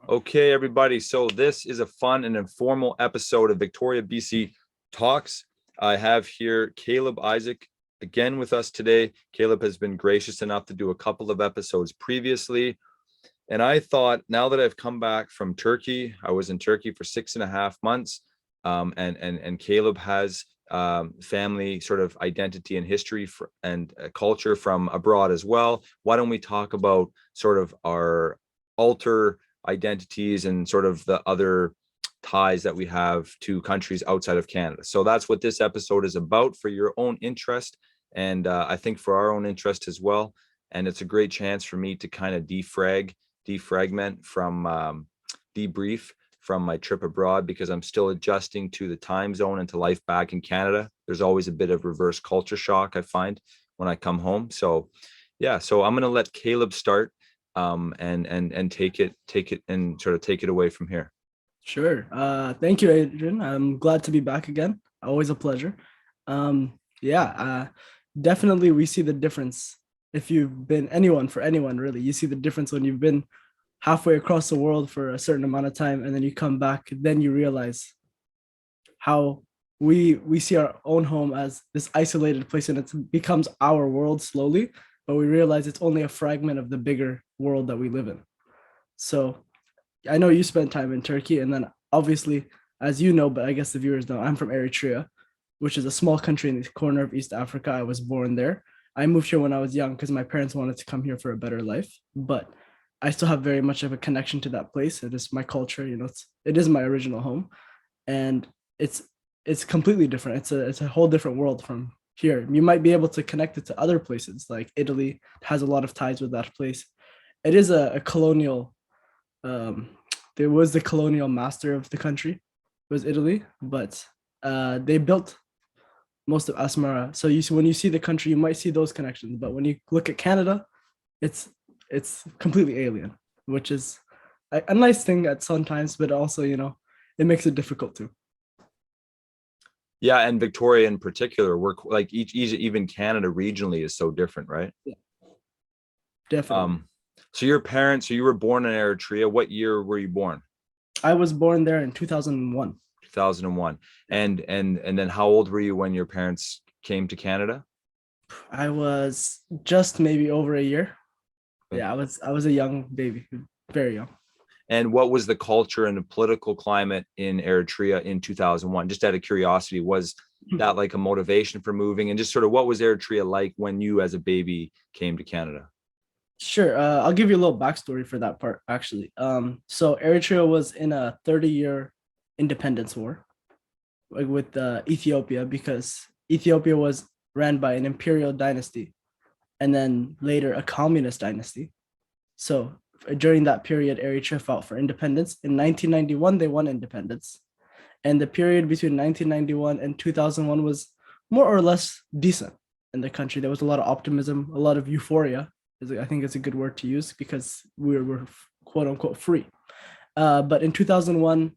Okay, everybody. So this is a fun and informal episode of Victoria, BC Talks. I have here Caleb Isaac again with us today. Caleb has been gracious enough to do a couple of episodes previously. And I thought now that I've come back from Turkey, I was in Turkey for 6.5 months. And Caleb has family sort of identity and history and culture from abroad as well. Why don't we talk about sort of our alter identities and sort of the other ties that we have to countries outside of Canada. So that's what this episode is about for your own interest. And I think for our own interest as well. And it's a great chance for me to kind of defragment from debrief from my trip abroad because I'm still adjusting to the time zone and to life back in Canada. There's always a bit of reverse culture shock, I find, when I come home. So yeah, so I'm going to let Caleb start and take it and sort of take it away from here. Sure. Thank you, Adrian. I'm glad to be back again. Always a pleasure. Yeah, definitely we see the difference. If you've been for anyone really, you see the difference when you've been halfway across the world for a certain amount of time and then you come back, then you realize how we see our own home as this isolated place and it becomes our world slowly, but we realize it's only a fragment of the bigger world that we live in. So I know you spent time in Turkey, and then obviously, as you know, but I guess the viewers know, I'm from Eritrea, which is a small country in the corner of East Africa. I was born there. I moved here when I was young because my parents wanted to come here for a better life, but I still have very much of a connection to that place. It is my culture, it is my original home, and it's completely different. It's a whole different world from here. You might be able to connect it to other places, like Italy has a lot of ties with that place. It is a colonial. There was the colonial master of the country, was Italy, but they built most of Asmara. So when you see the country, you might see those connections. But when you look at Canada, it's completely alien, which is a nice thing at sometimes, but also it makes it difficult too. Yeah, and Victoria in particular, we're like even Canada regionally is so different, right? Yeah, definitely. So you were born in Eritrea. What year were you born? I was born there in 2001. 2001. And then how old were you when your parents came to Canada? I was just maybe over a year. Okay. Yeah, I was a young baby, very young. And what was the culture and the political climate in Eritrea in 2001? Just out of curiosity, was that like a motivation for moving? And just sort of what was Eritrea like when you as a baby came to Canada? Sure. I'll give you a little backstory for that part, actually. So Eritrea was in a 30-year independence war, like with Ethiopia, because Ethiopia was ran by an imperial dynasty and then later a communist dynasty. So during that period, Eritrea fought for independence. In 1991, they won independence. And the period between 1991 and 2001 was more or less decent in the country. There was a lot of optimism, a lot of euphoria. I think it's a good word to use because we were quote unquote free. But in 2001,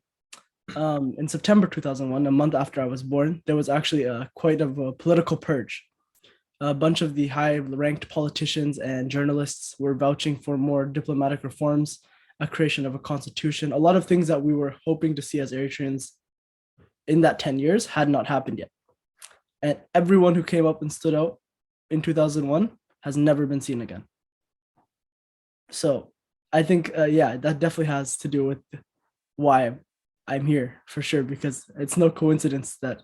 in September 2001, a month after I was born, there was actually quite of a political purge. A bunch of the high-ranked politicians and journalists were vouching for more diplomatic reforms, a creation of a constitution. A lot of things that we were hoping to see as Eritreans in that 10 years had not happened yet. And everyone who came up and stood out in 2001 has never been seen again. So I think, that definitely has to do with why I'm here for sure, because it's no coincidence that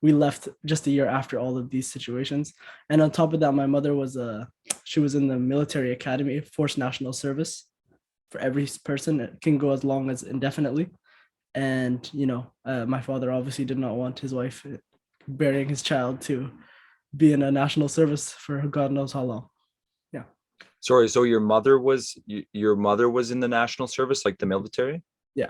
we left just a year after all of these situations. And on top of that, my mother she was in the military academy, forced national service for every person. It can go as long as indefinitely. And, my father obviously did not want his wife bearing his child to be in a national service for God knows how long. Yeah. Sorry, so your mother was in the national service, like the military? Yeah.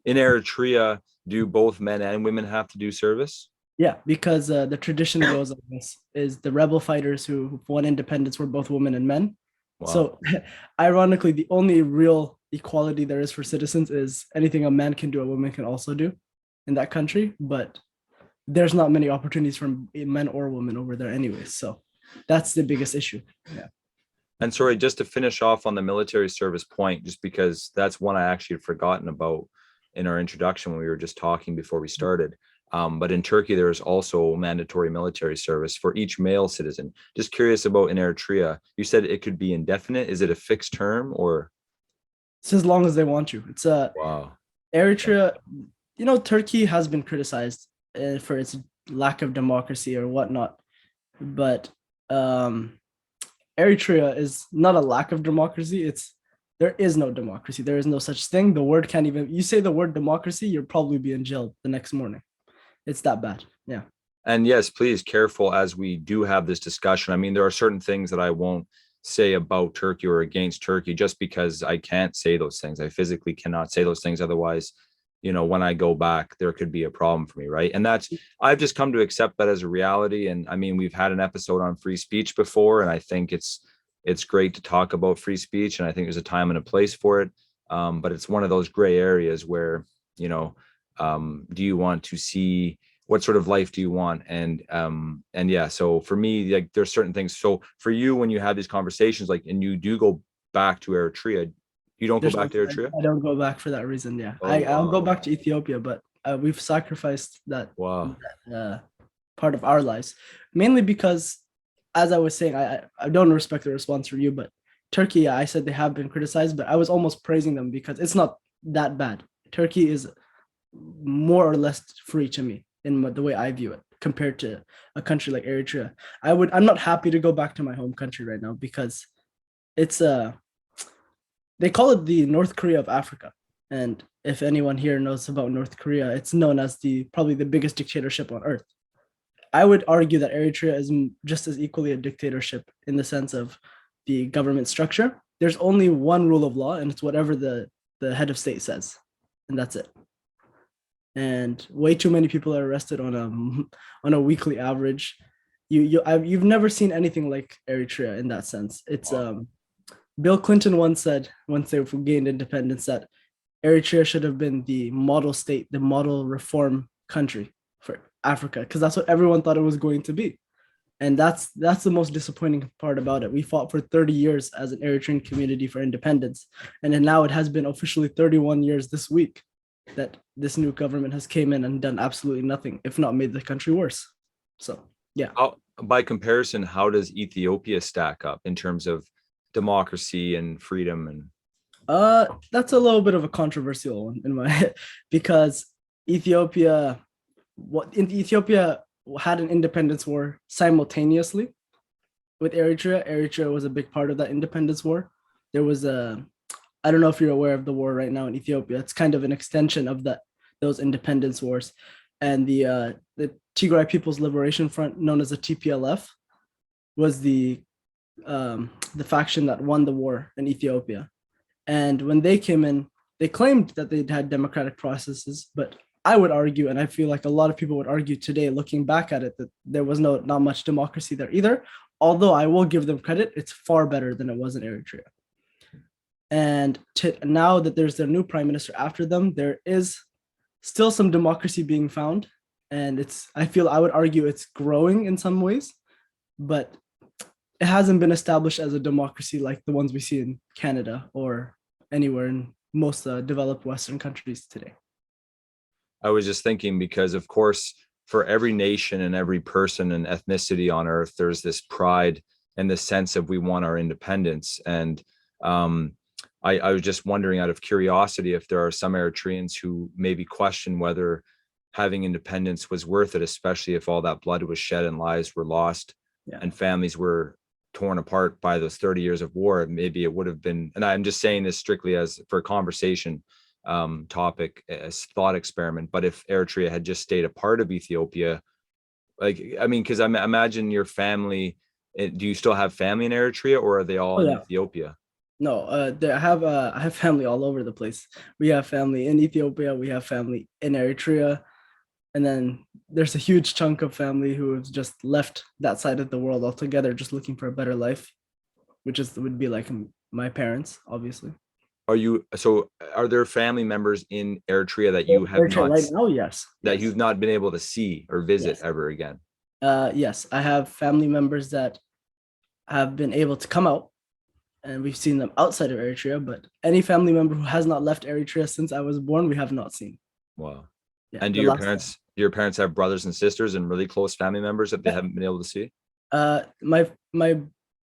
In Eritrea, do both men and women have to do service? Yeah, because the tradition goes like this: is the rebel fighters who won independence were both women and men. Wow. So, ironically, the only real equality there is for citizens is anything a man can do, a woman can also do in that country. But there's not many opportunities for men or women over there, anyways. So, that's the biggest issue. Yeah. And sorry, just to finish off on the military service point, just because that's one I actually had forgotten about in our introduction when we were just talking before we started. But in Turkey, there is also mandatory military service for each male citizen. Just curious about in Eritrea, you said it could be indefinite. Is it a fixed term or? It's as long as they want you. It's Wow. Eritrea. Turkey has been criticized for its lack of democracy or whatnot, but Eritrea is not a lack of democracy. There is no democracy. There is no such thing. The word can't even. You say the word democracy, you'll probably be in jail the next morning. It's that bad. Yeah. And yes, please careful as we do have this discussion. I mean, there are certain things that I won't say about Turkey or against Turkey just because I can't say those things. I physically cannot say those things. Otherwise, when I go back, there could be a problem for me. Right. And I've just come to accept that as a reality. And I mean, we've had an episode on free speech before, and I think it's great to talk about free speech. And I think there's a time and a place for it. But it's one of those gray areas where, do you want to see what sort of life do you want? And yeah, so for me, like there's certain things. So for you, when you have these conversations, like, and you do go back to Eritrea, you don't go back to Eritrea? I don't go back for that reason. Yeah, Oh, I'll go wow. back to Ethiopia, but we've sacrificed that, Wow. part of our lives, mainly because, as I was saying, I don't respect the response from you, but Turkey, I said they have been criticized, but I was almost praising them because it's not that bad. Turkey is more or less free to me in the way I view it compared to a country like Eritrea. I'm not happy to go back to my home country right now because it's they call it the North Korea of Africa. And if anyone here knows about North Korea, it's known as probably the biggest dictatorship on earth. I would argue that Eritrea is just as equally a dictatorship in the sense of the government structure. There's only one rule of law, and it's whatever the head of state says, and that's it. And way too many people are arrested on a weekly average. You've never seen anything like Eritrea in that sense. It's Bill Clinton once said, once they gained independence, that Eritrea should have been the model state, the model reform country for Africa, because that's what everyone thought it was going to be. And that's the most disappointing part about it. We fought for 30 years as an Eritrean community for independence. And then now it has been officially 31 years this week that this new government has came in and done absolutely nothing, if not made the country worse. So, yeah. By comparison, how does Ethiopia stack up in terms of democracy and freedom? And that's a little bit of a controversial one in my because Ethiopia had an independence war simultaneously with Eritrea. Eritrea was a big part of that independence war. There was I don't know if you're aware of the war right now in Ethiopia. It's kind of an extension of those independence wars. And the Tigray People's Liberation Front, known as the TPLF, was the faction that won the war in Ethiopia. And when they came in, they claimed that they'd had democratic processes, but I would argue, and I feel like a lot of people would argue today, looking back at it, that there was not much democracy there either. Although I will give them credit, it's far better than it was in Eritrea. And now that there's their new prime minister after them, there is still some democracy being found. And I would argue it's growing in some ways, but it hasn't been established as a democracy like the ones we see in Canada or anywhere in most developed Western countries today. I was just thinking, because of course, for every nation and every person and ethnicity on earth, there's this pride and this sense of we want our independence. And I was just wondering, out of curiosity, if there are some Eritreans who maybe question whether having independence was worth it, especially if all that blood was shed and lives were lost, and families were torn apart by those 30 years of war. Maybe it would have been, and I'm just saying this strictly as for a conversation topic, as thought experiment, but if Eritrea had just stayed a part of Ethiopia, because I imagine your family, do you still have family in Eritrea, or are they all in Ethiopia? No, I have family all over the place. We have family in Ethiopia, we have family in Eritrea, and then there's a huge chunk of family who has just left that side of the world altogether, just looking for a better life, which would be like my parents, obviously. Are there family members in Eritrea that you have Eritrea right now? Yes. That you've not been able to see or visit ever again? Yes, I have family members that have been able to come out and we've seen them outside of Eritrea. But any family member who has not left Eritrea since I was born, we have not seen. Wow. Yeah, And the last time. do your parents have brothers and sisters and really close family members that they Yeah. haven't been able to see? My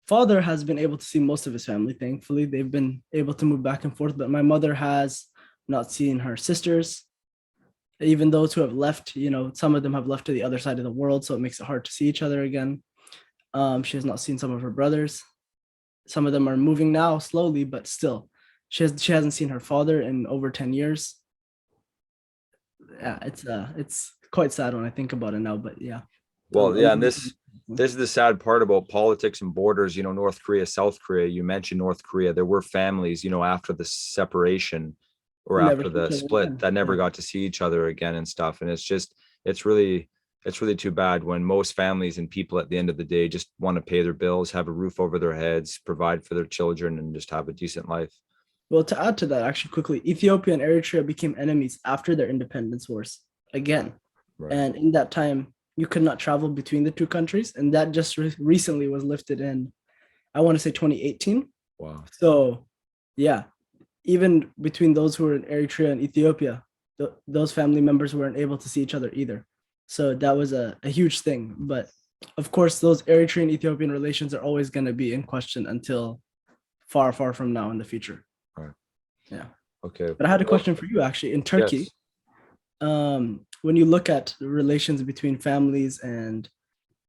father has been able to see most of his family. Thankfully, they've been able to move back and forth. But my mother has not seen her sisters. Even those who have left, some of them have left to the other side of the world, so it makes it hard to see each other again. She has not seen some of her brothers. Some of them are moving now slowly, but still, she hasn't seen her father in over 10 years. Yeah, it's quite sad when I think about it now, but yeah. Well, yeah, and this is the sad part about politics and borders. North Korea, South Korea. You mentioned North Korea. There were families, after the separation or We never after see each the other split again. that never Yeah. got to see each other again and stuff. And it's really, it's really too bad when most families and people at the end of the day just want to pay their bills, have a roof over their heads, provide for their children, and just have a decent life. Well, to add to that, actually, quickly, Ethiopia and Eritrea became enemies after their independence wars again. Right. And in that time, you could not travel between the two countries. And that just recently was lifted in, I want to say 2018. Wow. So, yeah, even between those who were in Eritrea and Ethiopia, those family members weren't able to see each other either. So that was a huge thing. But of course, those Eritrean Ethiopian relations are always going to be in question until far, far from now in the future. All right. Yeah. Okay. But I had a Well, question for you actually. In Turkey, yes. when you look at the relations between families and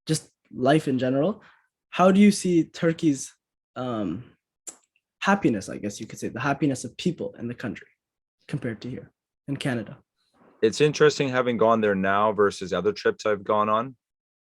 just life in general, how do you see Turkey's um, happiness? I guess you could say the happiness of people in the country compared to here in Canada. It's interesting having gone there now versus other trips I've gone on.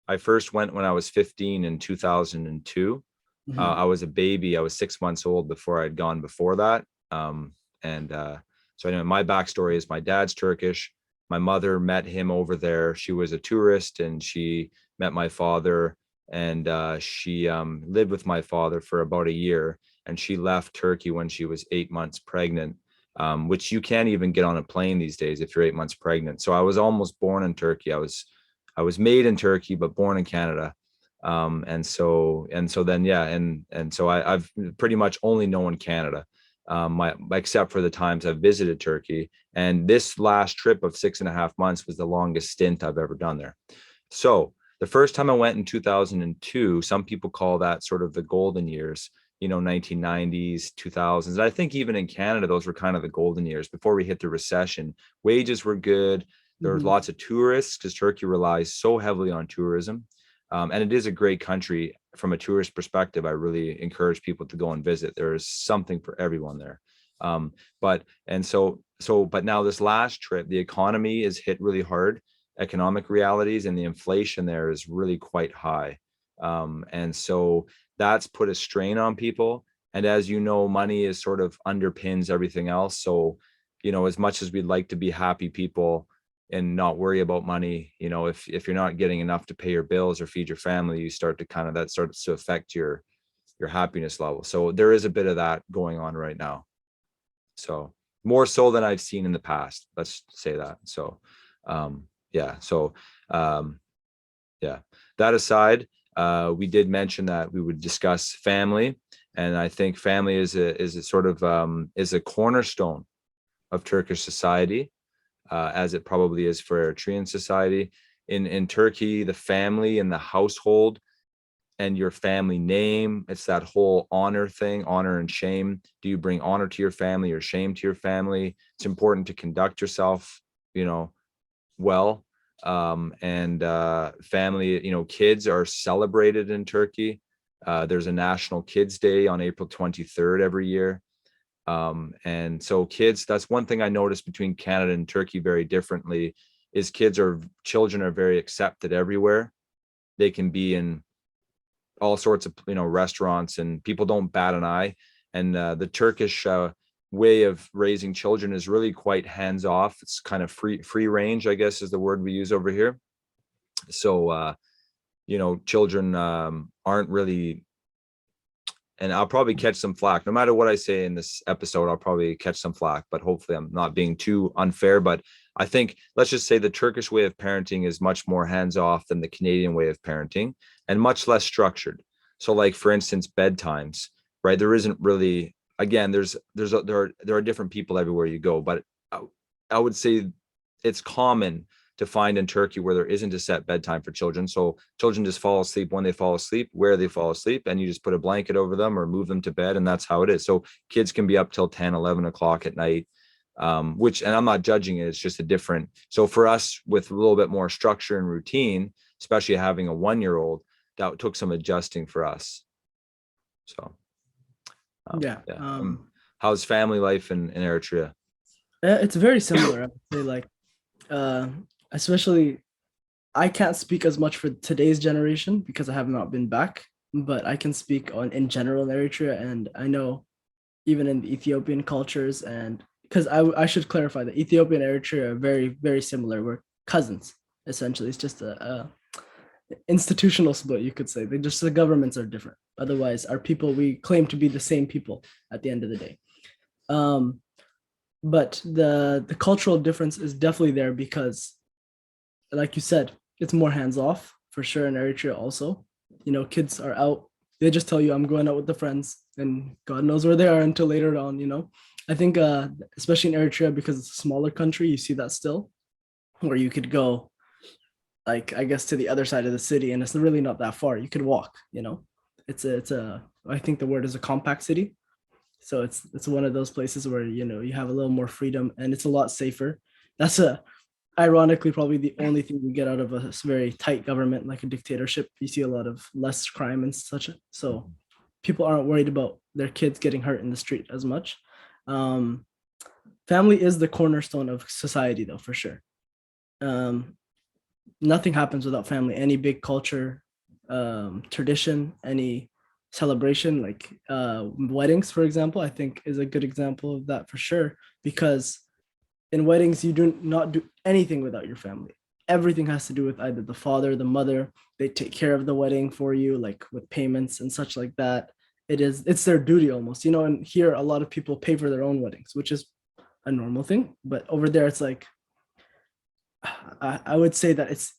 I first went when I was 15 in 2002. Mhm. I was a baby. I was 6 months old before I'd gone before that. And so anyway, my backstory is my dad's Turkish. My mother met him over there. She was a tourist and she met my father, and she lived with my father for about a year. And she left Turkey when she was 8 months pregnant, which you can't even get on a plane these days if you're 8 months pregnant. So I was almost born in Turkey. I was made in Turkey, but born in Canada. And so then, yeah. And so I've pretty much only known Canada, except for the times I've visited Turkey. And this last trip of 6.5 months was the longest stint I've ever done there. So the first time I went in 2002, some people call that sort of the golden years, 1990s, 2000s. I think even in Canada, those were kind of the golden years before we hit the recession. Wages were good. There was Mhm. lots of tourists because Turkey relies so heavily on tourism. And it is a great country from a tourist perspective. I really encourage people to go and visit. There is something for everyone there. But now this last trip, the economy is hit really hard, economic realities, and the inflation there is really quite high. And so that's put a strain on people. And as you know, money is sort of underpins everything else. So, as much as we'd like to be happy people and not worry about money, if you're not getting enough to pay your bills or feed your family, you start to that starts to affect your happiness level. So there is a bit of that going on right now. So more so than I've seen in the past, let's say that. So yeah. So yeah. That aside, we did mention that we would discuss family, and I think family is a sort of is a cornerstone of Turkish society, as it probably is for Eritrean society. In Turkey, the family and the household and your family name, it's that whole honor thing, honor and shame. Do you bring honor to your family or shame to your family? It's important to conduct yourself, well. And family, kids are celebrated in Turkey. There's a National Kids Day on April 23rd every year. And so kids, that's one thing I noticed between Canada and Turkey very differently, is children are very accepted everywhere. They can be in all sorts of, restaurants, and people don't bat an eye. And the Turkish way of raising children is really quite hands off. It's kind of free range, I guess is the word we use over here. So, children aren't really, and I'll probably catch some flack. No matter what I say in this episode, I'll probably catch some flack, but hopefully I'm not being too unfair. But I think, let's just say the Turkish way of parenting is much more hands off than the Canadian way of parenting, and much less structured. So, like, for instance, bedtimes. right? There isn't really, again, there are different people everywhere you go, but I would say it's common to find in Turkey where there isn't a set bedtime for children. So children just fall asleep when they fall asleep, where they fall asleep, and you just put a blanket over them or move them to bed. And that's how it is. So kids can be up till 10, 11 o'clock at night, which, and I'm not judging it, it's just a different. So for us with a little bit more structure and routine, especially having a 1-year-old, that took some adjusting for us. So Yeah. yeah. How's family life in Eritrea? It's very similar. I would say, like, uh, especially, I can't speak as much for today's generation because I have not been back, but I can speak on in general in Eritrea, and I know even in the Ethiopian cultures, and because I should clarify that Ethiopia and Eritrea are very similar. We're cousins essentially. It's just a institutional split, you could say. They just, the governments are different. Otherwise, our people, we claim to be the same people at the end of the day. Um, but the cultural difference is definitely there because, like you said, it's more hands off for sure in Eritrea also. You know, kids are out. They just tell you, I'm going out with the friends, and God knows where they are until later on, you know. I think especially in Eritrea, because it's a smaller country, you see that still, where you could go, like, I guess, to the other side of the city, and it's really not that far. You could walk, you know. It's a I think the word is a compact city. So it's one of those places where, you know, you have a little more freedom and it's a lot safer. That's ironically probably the only thing you get out of a very tight government like a dictatorship. You see a lot of less crime and such. So people aren't worried about their kids getting hurt in the street as much. Um, Family is the cornerstone of society, though, for sure. Um, Nothing happens without family. Any big culture, tradition, any celebration, like weddings, for example, I think is a good example of that for sure. Because in weddings, you do not do anything without your family. Everything has to do with either the father, the mother. They take care of the wedding for you, like with payments and such like that. It's their duty almost, you know. And here, a lot of people pay for their own weddings, which is a normal thing. But over there, it's like, I would say that it's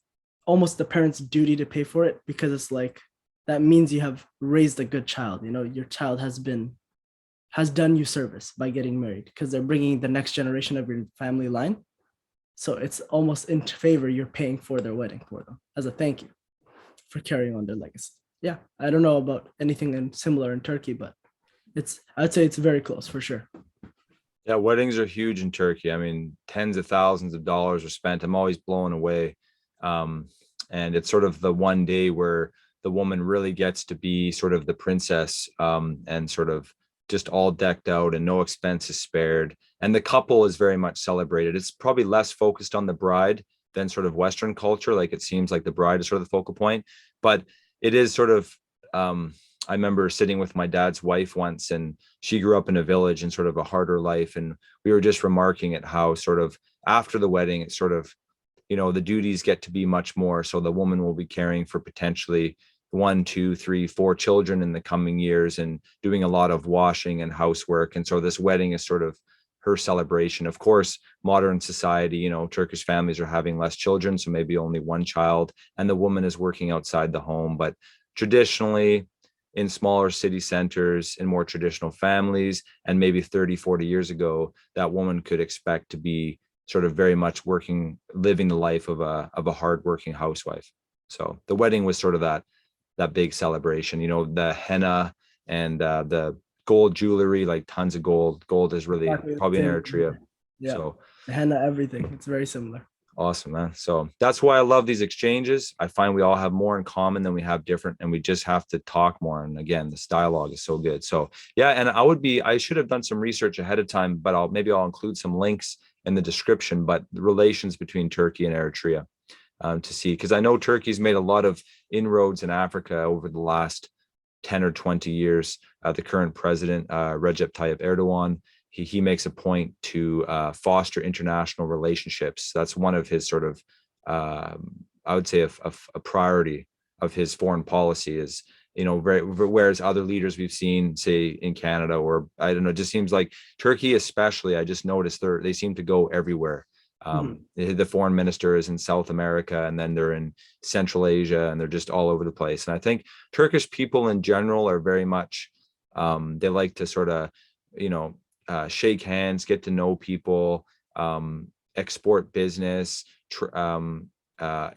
almost the parent's duty to pay for it, because it's like, that means you have raised a good child. You know, your child has done you service by getting married, because they're bringing the next generation of your family line. So it's almost in favor, you're paying for their wedding for them as a thank you for carrying on their legacy. Yeah, I don't know about anything similar in Turkey, but I'd say it's very close for sure. Yeah, weddings are huge in Turkey. I mean, tens of thousands of dollars are spent. I'm always blown away. Um, and it's sort of the one day where the woman really gets to be sort of the princess, and sort of just all decked out and no expenses spared. And the couple is very much celebrated. It's probably less focused on the bride than sort of Western culture. Like it seems like the bride is sort of the focal point, but it is sort of, I remember sitting with my dad's wife once, and she grew up in a village and sort of a harder life. And we were just remarking at how sort of after the wedding, it's sort of, you know, the duties get to be much more. So the woman will be caring for potentially 1, 2, 3, 4 children in the coming years and doing a lot of washing and housework. And so this wedding is sort of her celebration. Of course, modern society, you know, Turkish families are having less children, so maybe only one child, and the woman is working outside the home. But traditionally, in smaller city centers, in more traditional families, and maybe 30, 40 years ago, that woman could expect to be sort of very much working, living the life of a hardworking housewife. So the wedding was sort of that big celebration, you know, the henna and the gold jewelry, like tons of gold. Gold is really Exactly the probably in same. Eritrea. Yeah, So the henna, everything. It's very similar. awesome, man. So that's why I love these exchanges. I find we all have more in common than we have different, and we just have to talk more. And again, this dialogue is so good. So yeah, and I should have done some research ahead of time, but I'll include some links in the description, but the relations between Turkey and Eritrea, to see, because I know Turkey's made a lot of inroads in Africa over the last 10 or 20 years. The current president, Recep Tayyip Erdogan, he makes a point to foster international relationships. That's one of his sort of, I would say, a priority of his foreign policy is, you know, whereas other leaders we've seen, say in Canada, or I don't know, it just seems like Turkey, especially, I just noticed they seem to go everywhere. The foreign minister is in South America, and then they're in Central Asia, and they're just all over the place. And I think Turkish people in general are very much They like to sort of, you know, shake hands, get to know people, export business. I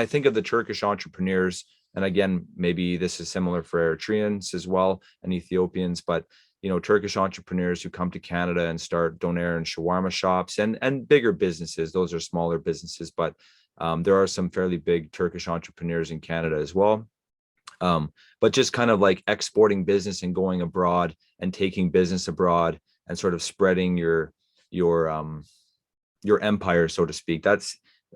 think of the Turkish entrepreneurs, and again, maybe this is similar for Eritreans as well and Ethiopians, but you know, Turkish entrepreneurs who come to Canada and start doner and shawarma shops and bigger businesses. Those are smaller businesses, but there are some fairly big Turkish entrepreneurs in Canada as well. But just kind of like exporting business and going abroad and taking business abroad and sort of spreading your empire, so to speak.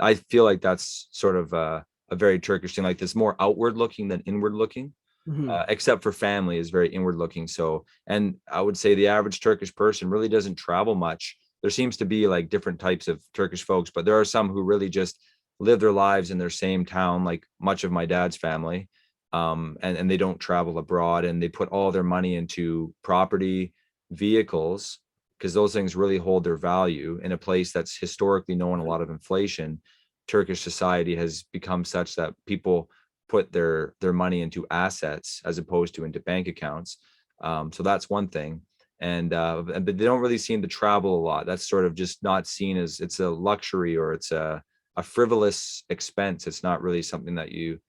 I feel like that's sort of a very Turkish thing. Like this more outward looking than inward looking. Mhm. Except for family is very inward looking. So, and I would say the average Turkish person really doesn't travel much. There seems to be like different types of Turkish folks, but there are some who really just live their lives in their same town, like much of my dad's family. And they don't travel abroad, and they put all their money into property, vehicles, because those things really hold their value in a place that's historically known a lot of inflation. Turkish society has become such that people put their money into assets as opposed to into bank accounts. So that's one thing. But they don't really seem to travel a lot. That's sort of just not seen as, it's a luxury, or it's a frivolous expense. It's not really something that you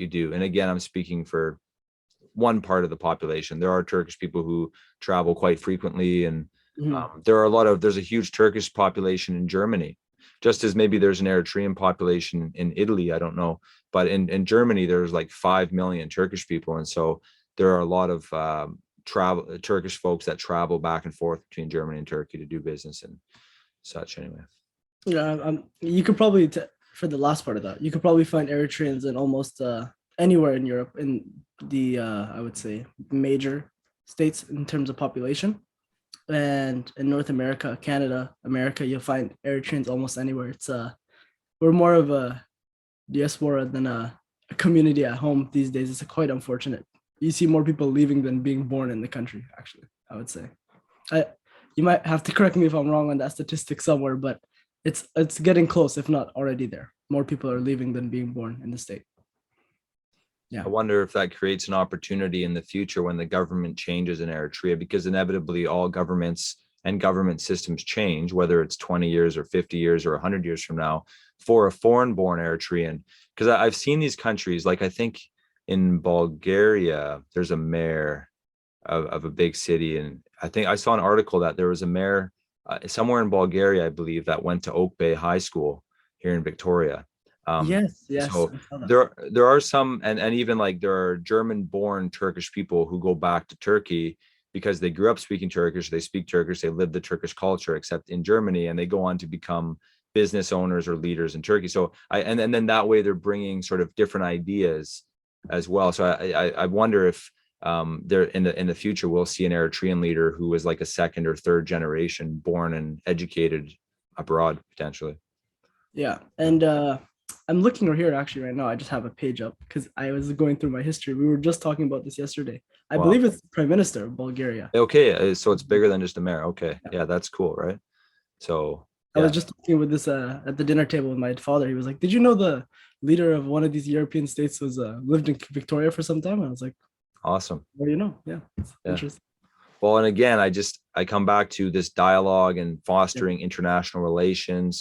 do. And again, I'm speaking for one part of the population. There are Turkish people who travel quite frequently, and Mhm. there's a huge Turkish population in Germany, just as maybe there's an Eritrean population in Italy. I don't know, but in Germany there's like 5 million Turkish people, and so there are a lot of travel Turkish folks that travel back and forth between Germany and Turkey to do business and such. Anyway, Yeah, you could probably for the last part of that, you could probably find Eritreans in almost anywhere in Europe, in the I would say major states in terms of population, and in North America, Canada, America, you'll find Eritreans almost anywhere. It's we're more of a diaspora than a community at home these days. It's quite unfortunate. You see more people leaving than being born in the country. Actually, I would say. I You might have to correct me if I'm wrong on that statistic somewhere, but it's getting close, if not already there. More people are leaving than being born in the state. Yeah. I wonder if that creates an opportunity in the future when the government changes in Eritrea, because inevitably all governments and government systems change, whether it's 20 years or 50 years or 100 years from now, for a foreign born Eritrean. Because I've seen these countries, like I think in Bulgaria, there's a mayor of a big city. And I think I saw an article that there was a mayor somewhere in Bulgaria, I believe, that went to Oak Bay High School here in Victoria. Yes, yes, So I saw that. there are some, and even like there are German born Turkish people who go back to Turkey because they grew up speaking Turkish, they speak Turkish, they live the Turkish culture, except in Germany, and they go on to become business owners or leaders in Turkey. So and then that way they're bringing sort of different ideas as well. So I wonder if there in the future we'll see an Eritrean leader who is like a second or third generation born and educated abroad potentially. Yeah, and I'm looking here actually right now. I just have a page up because I was going through my history. We were just talking about this yesterday. I Wow. believe it's the Prime Minister of Bulgaria. Okay, so it's bigger than just a mayor. Okay, yeah, that's cool, right? So I was yeah, just talking with this at the dinner table with my father. He was like, "Did you know the leader of one of these European states was lived in Victoria for some time?" And I was like, awesome. "Well, you know, yeah, it's Yeah. interesting." Well, and again, I come back to this dialogue and Yeah, fostering international relations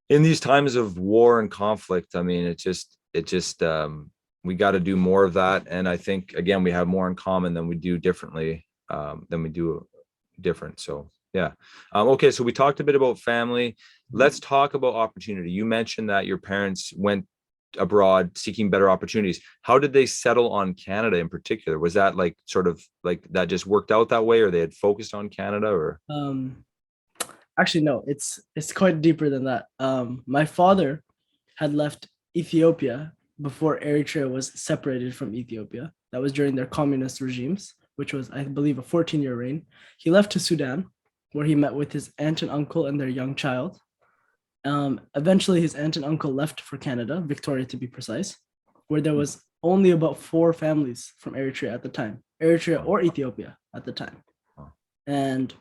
in these times of war and conflict. I mean, it just we got to do more of that. And I think again, we have more in common than we do differently, than we do different. So yeah. Okay, so we talked a bit about family. Let's talk about opportunity. You mentioned that your parents went abroad seeking better opportunities. How did they settle on Canada in particular? Was that like sort of like that just worked out that way, or they had focused on Canada, or Um, actually, no, it's quite deeper than that. My father had left Ethiopia before Eritrea was separated from Ethiopia. That was during their communist regimes, which was, I believe, a 14-year reign. He left to Sudan, where he met with his aunt and uncle and their young child. Eventually, his aunt and uncle left for Canada, Victoria to be precise, where there was only about 4 families from Eritrea at the time, Eritrea or Ethiopia at the time. And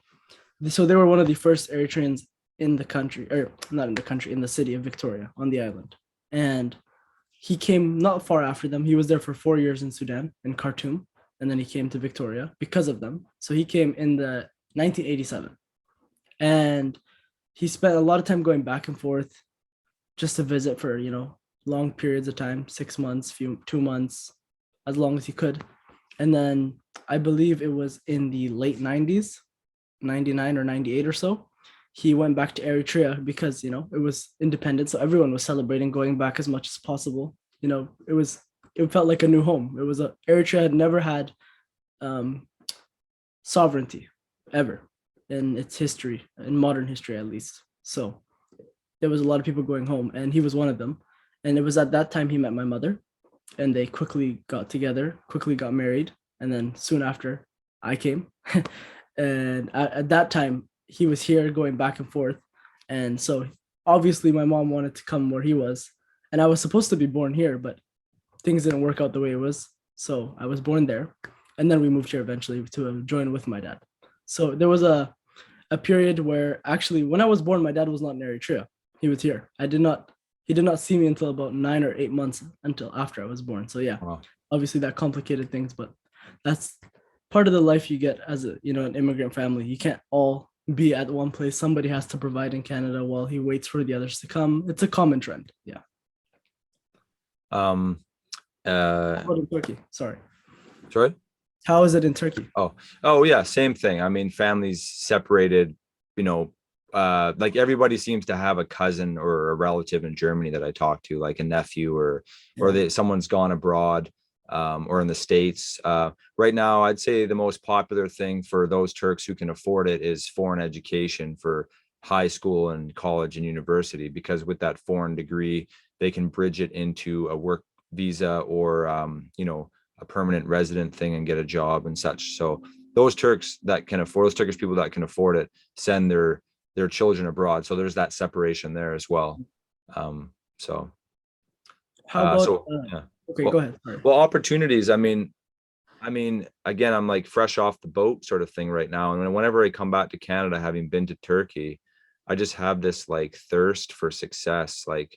so they were one of the first Eritreans in the country, or not in the country, in the city of Victoria on the island. And he came not far after them. He was there for 4 years in Sudan, in Khartoum. and then he came to Victoria because of them. So he came in the 1987, and he spent a lot of time going back and forth just to visit for long periods of time, 6 months, 2 months, as long as he could. And then I believe it was in the late 90s, 99 or 98 or so, he went back to Eritrea because it was independent, so everyone was celebrating going back as much as possible. It felt like a new home. Eritrea had never had sovereignty ever in its history, in modern history at least. So there was a lot of people going home, and he was one of them. And it was at that time he met my mother, and they quickly got together, quickly got married, and then soon after I came. And at that time he was here going back and forth, and so obviously my mom wanted to come where he was, and I was supposed to be born here, but things didn't work out the way it was, so I was born there, and then we moved here eventually to join with my dad. So there was a period where actually when I was born, my dad was not in Eritrea. He was here. He did not see me until about 9 or 8 months until after I was born. So yeah, Wow. obviously that complicated things, but that's part of the life you get as an immigrant family. You can't all be at one place. Somebody has to provide in Canada while he waits for the others to come. It's a common trend. Yeah. Um, How about in Turkey? Sorry. sorry. How is it in Turkey? Oh yeah, same thing. I mean, families separated, like everybody seems to have a cousin or a relative in Germany that I talk to, like a nephew or someone's gone abroad, or in the States. Right now, I'd say the most popular thing for those Turks who can afford it is foreign education for high school and college and university, because with that foreign degree, they can bridge it into a work visa or, a permanent resident thing and get a job and such. So those Turkish people that can afford it send their children abroad. So there's that separation there as well. So How about yeah. okay, Well, go ahead. Sorry. well, opportunities. I mean, again, I'm like fresh off the boat sort of thing right now. And whenever I come back to Canada, having been to Turkey, I just have this like thirst for success. Like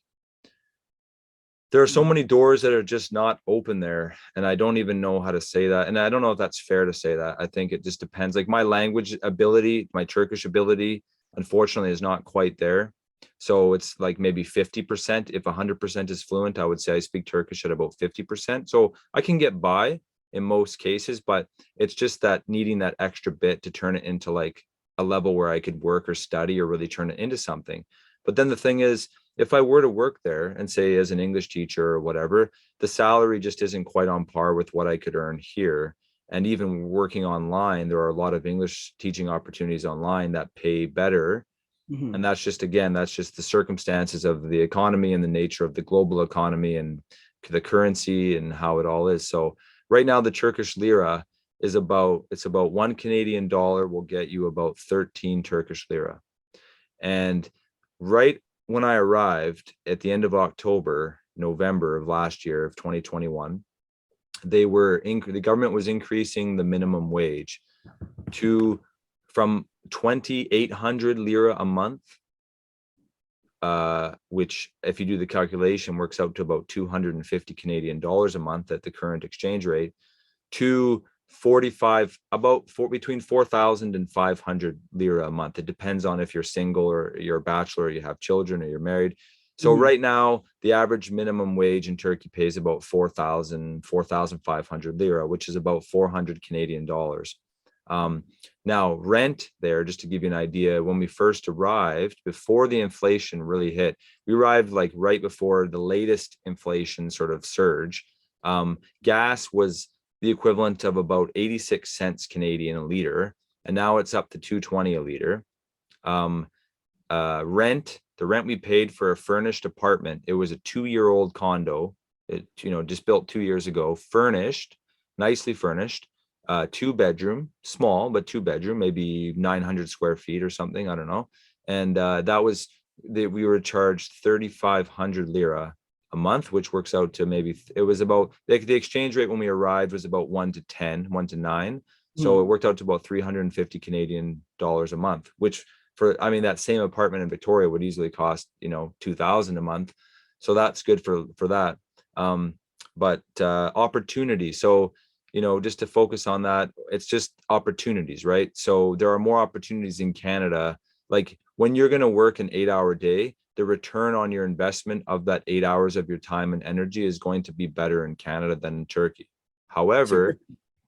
there are so many doors that are just not open there, and I don't even know how to say that, and I don't know if that's fair to say that. I think it just depends. Like my language ability, my Turkish ability, unfortunately is not quite there, so it's like maybe 50%. If 100% is fluent, I would say I speak Turkish at about 50%, so I can get by in most cases, but it's just that needing that extra bit to turn it into like a level where I could work or study or really turn it into something. But then the thing is, if I were to work there and say as an English teacher or whatever, the salary just isn't quite on par with what I could earn here. And even working online, there are a lot of English teaching opportunities online that pay better. Mhm. And that's just, again, that's just the circumstances of the economy and the nature of the global economy and the currency and how it all is. So right now, the Turkish lira is about $1 Canadian will get you about 13 Turkish lira. And right when I arrived at the end of November of last year of 2021, the government was increasing the minimum wage to from 2,800 lira a month, which if you do the calculation works out to about 250 Canadian dollars a month at the current exchange rate, to between 4,000 and 500 lira a month. It depends on if you're single or you're a bachelor, or you have children, or you're married. So Mhm. right now, the average minimum wage in Turkey pays about 4,500 lira, which is about 400 Canadian dollars. Now, rent there, just to give you an idea, when we first arrived, before the inflation really hit, we arrived like right before the latest inflation sort of surge. Gas was the equivalent of about 86 cents Canadian a liter, and now it's up to 220 a liter. The rent we paid for a furnished apartment, it was a 2-year-old condo, just built 2 years ago, furnished, nicely furnished, 2 bedroom, small, but 2 bedroom, maybe 900 square feet or something, I don't know. And we were charged 3,500 lira a month, which works out to it was about, like, the exchange rate when we arrived was about 1 to 9. So it Mhm. worked out to about 350 Canadian dollars a month, which that same apartment in Victoria would easily cost, 2,000 a month. So that's good for that. But opportunity. So, just to focus on that, it's just opportunities, right? So there are more opportunities in Canada. Like when you're going to work an 8-hour day, the return on your investment of that 8 hours of your time and energy is going to be better in Canada than in Turkey. However,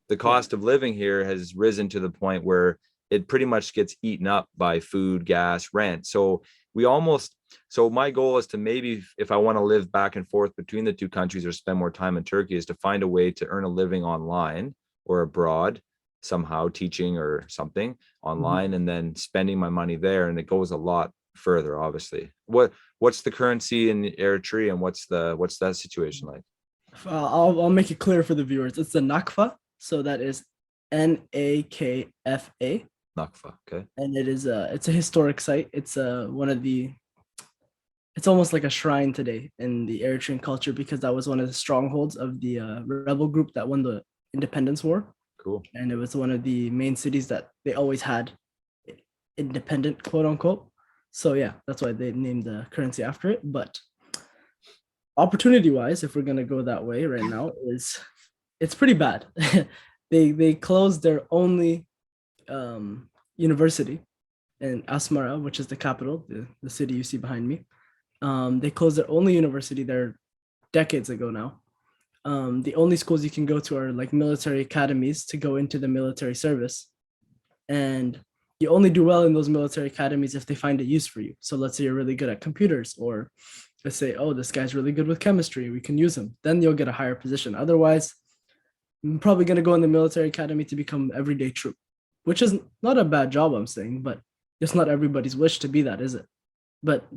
the Yeah. cost of living here has risen to the point where it pretty much gets eaten up by food, gas, rent. So we almost, so my goal is to maybe, if I want to live back and forth between the two countries or spend more time in Turkey, is to find a way to earn a living online or abroad, somehow teaching or something Mhm. online, and then spending my money there. And it goes a lot further, obviously. What's the currency in Eritrea, and what's that situation like? I'll make it clear for the viewers. It's the Nakfa, so that is NAKFA, Nakfa. Okay. and it's a historic site. It's one of the it's almost like a shrine today in the Eritrean culture because that was one of the strongholds of the rebel group that won the independence war, Cool. and it was one of the main cities that they always had independent, quote unquote. So yeah, that's why they named the currency after it. But opportunity wise, if we're gonna go that way right now, is it's pretty bad. They closed their only university in Asmara, which is the capital, the city you see behind me. They closed their only university there decades ago now. The only schools you can go to are like military academies to go into the military service. And you only do well in those military academies if they find a use for you. So let's say you're really good at computers, or let's say, oh, this guy's really good with chemistry, we can use him. Then you'll get a higher position. Otherwise, I'm probably going to go in the military academy to become everyday troop, which is not a bad job, I'm saying, but it's not everybody's wish to be that, is it? But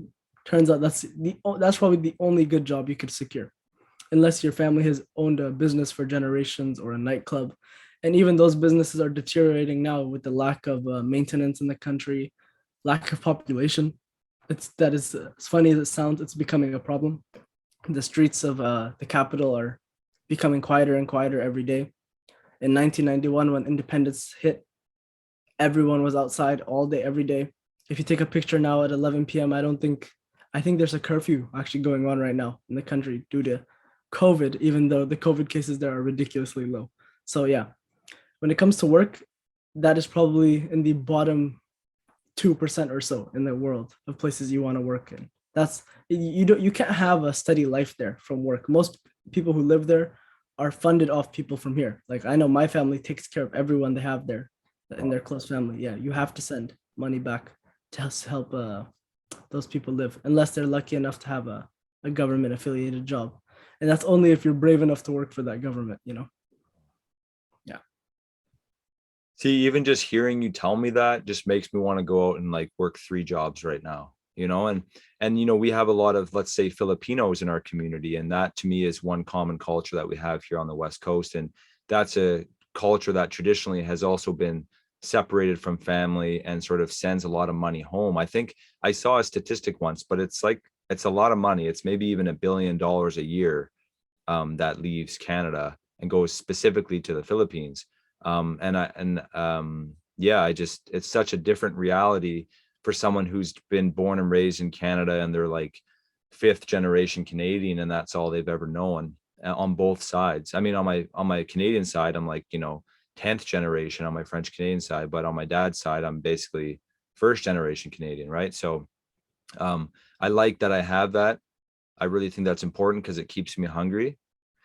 turns out that's probably the only good job you could secure, unless your family has owned a business for generations or a nightclub. And even those businesses are deteriorating now with the lack of maintenance in the country, lack of population. It's that is as funny as it sounds, it's becoming a problem. The streets of the capital are becoming quieter and quieter every day. In 1991, when independence hit, everyone was outside all day, every day. If you take a picture now at 11 p.m., I think there's a curfew actually going on right now in the country due to COVID, even though the COVID cases there are ridiculously low. So yeah, when it comes to work, that is probably in the bottom 2% or so in the world of places you want to work in. That's you can't have a steady life there from work. Most people who live there are funded off people from here. Like I know my family takes care of everyone they have there in their close family. Yeah, you have to send money back to help those people live, unless they're lucky enough to have a government affiliated job. And that's only if you're brave enough to work for that government, you know? Yeah. See, even just hearing you tell me that just makes me want to go out and like work 3 jobs right now, and we have a lot of, let's say, Filipinos in our community, and that to me is one common culture that we have here on the West Coast. And that's a culture that traditionally has also been separated from family and sort of sends a lot of money home. I think I saw a statistic once, but it's a lot of money. It's maybe even $1 billion a year that leaves Canada and goes specifically to the Philippines. Yeah, it's such a different reality for someone who's been born and raised in Canada, and they're like fifth generation Canadian, and that's all they've ever known on both sides. I mean, on my Canadian side, I'm like, 10th generation on my French Canadian side, but on my dad's side, I'm basically first generation Canadian, right? So I like that I have that. I really think that's important because it keeps me hungry.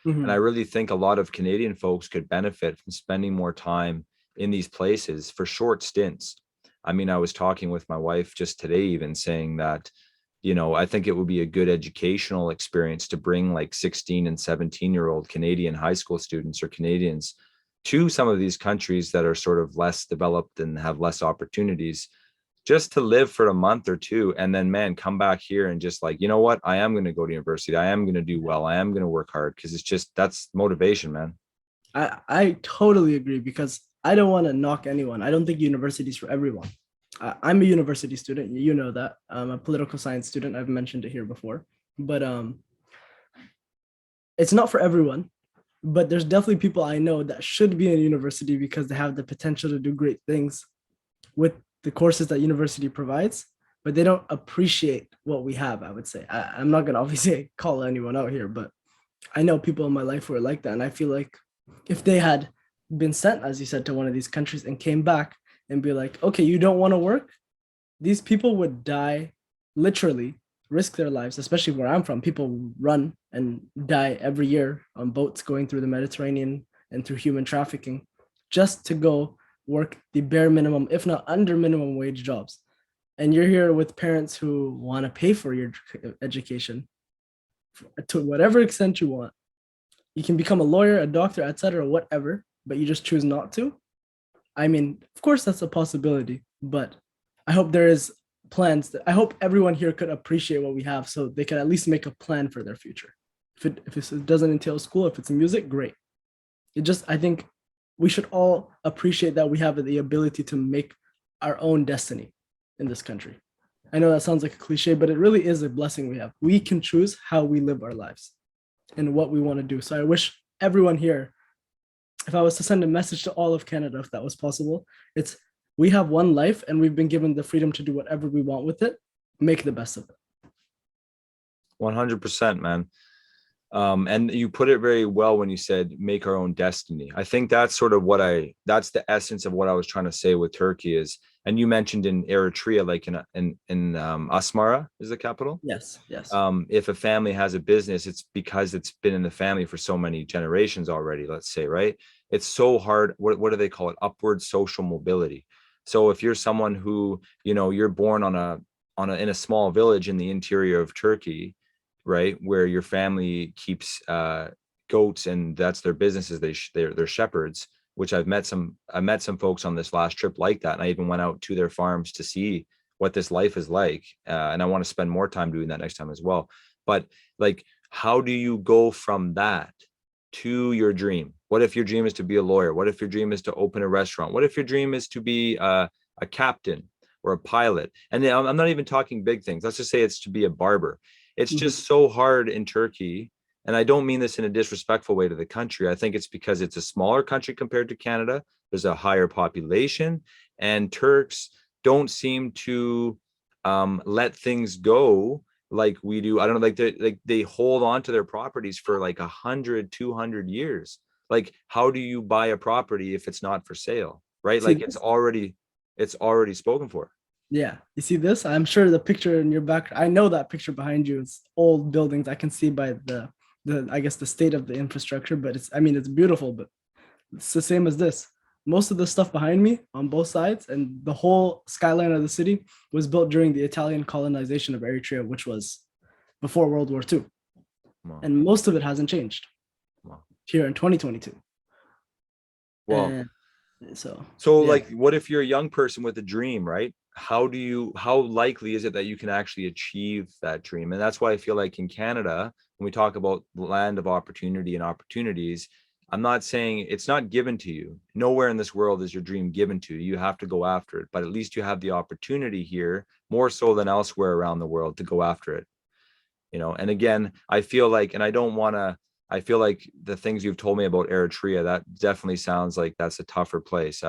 And I Mhm. really think a lot of Canadian folks could benefit from spending more time in these places for short stints. I mean, I was talking with my wife just today, even saying that, I think it would be a good educational experience to bring like 16 and 17-year-old Canadian high school students or Canadians to some of these countries that are sort of less developed and have less opportunities, just to live for a month or two, and then, man, come back here and just like, you know what, I am going to go to university, I am going to do well, I am going to work hard, because it's just, that's motivation, man. I totally agree because I don't want to knock anyone. I don't think university is for everyone. I'm a university student. You know that. I'm a political science student. I've mentioned it here before. But it's not for everyone. But there's definitely people I know that should be in university because they have the potential to do great things with the courses that university provides, but they don't appreciate what we have, I would say. I'm not going to obviously call anyone out here, but I know people in my life who are like that. And I feel like if they had been sent, as you said, to one of these countries and came back and be like, okay, you don't want to work? These people would die, literally risk their lives, especially where I'm from. People run and die every year on boats going through the Mediterranean and through human trafficking just to go work the bare minimum, if not under minimum wage jobs. And you're here with parents who want to pay for your education to whatever extent you want. You can become a lawyer, a doctor, etc., whatever, but you just choose not to. I mean, of course, that's a possibility, but I hope there is plans. I hope everyone here could appreciate what we have, so they can at least make a plan for their future. If it doesn't entail school, if it's music, great. I think we should all appreciate that we have the ability to make our own destiny in this country. I know that sounds like a cliche, but it really is a blessing we have. We can choose how we live our lives and what we want to do. So I wish everyone here, if I was to send a message to all of Canada, if that was possible, it's we have one life and we've been given the freedom to do whatever we want with it. Make the best of it. 100%, man. And you put it very well when you said make our own destiny. I think that's sort of that's the essence of what I was trying to say with Turkey is, and you mentioned in Eritrea, like in Asmara is the capital. Yes, yes. If a family has a business, it's because it's been in the family for so many generations already, let's say, right? It's so hard. What do they call it? Upward social mobility. So if you're someone who, you're born in a small village in the interior of Turkey, right, where your family keeps goats and that's their businesses, they're shepherds, which I met some folks on this last trip like that, and I even went out to their farms to see what this life is like, and I want to spend more time doing that next time as well. But like, how do you go from that to your dream? What if your dream is to be a lawyer? What if your dream is to open a restaurant? What if your dream is to be a captain or a pilot? And I'm not even talking big things. Let's just say it's to be a barber. It's just so hard in Turkey. And I don't mean this in a disrespectful way to the country. I think it's because it's a smaller country compared to Canada. There's a higher population, and Turks don't seem to let things go like we do. I don't know, like they hold on to their properties for like 100, 200 years. Like, how do you buy a property if it's not for sale, right? See Like it's already spoken for. Yeah, you see this? I'm sure the picture in your back. I know that picture behind you is old buildings. I can see by the I guess the state of the infrastructure, but it's beautiful, but it's the same as this. Most of the stuff behind me on both sides and the whole skyline of the city was built during the Italian colonization of Eritrea, which was before World War II. Wow. And most of it hasn't changed here in 2022. Well, and so yeah. like, what if you're a young person with a dream, right? How likely is it that you can actually achieve that dream? And that's why I feel like in Canada, when we talk about land of opportunity and opportunities, I'm not saying it's not given to you. Nowhere in this world is your dream given to you. You have to go after it, but at least you have the opportunity here, more so than elsewhere around the world, to go after it. And again, I feel like, and I feel like the things you've told me about Eritrea, that definitely sounds like that's a tougher place.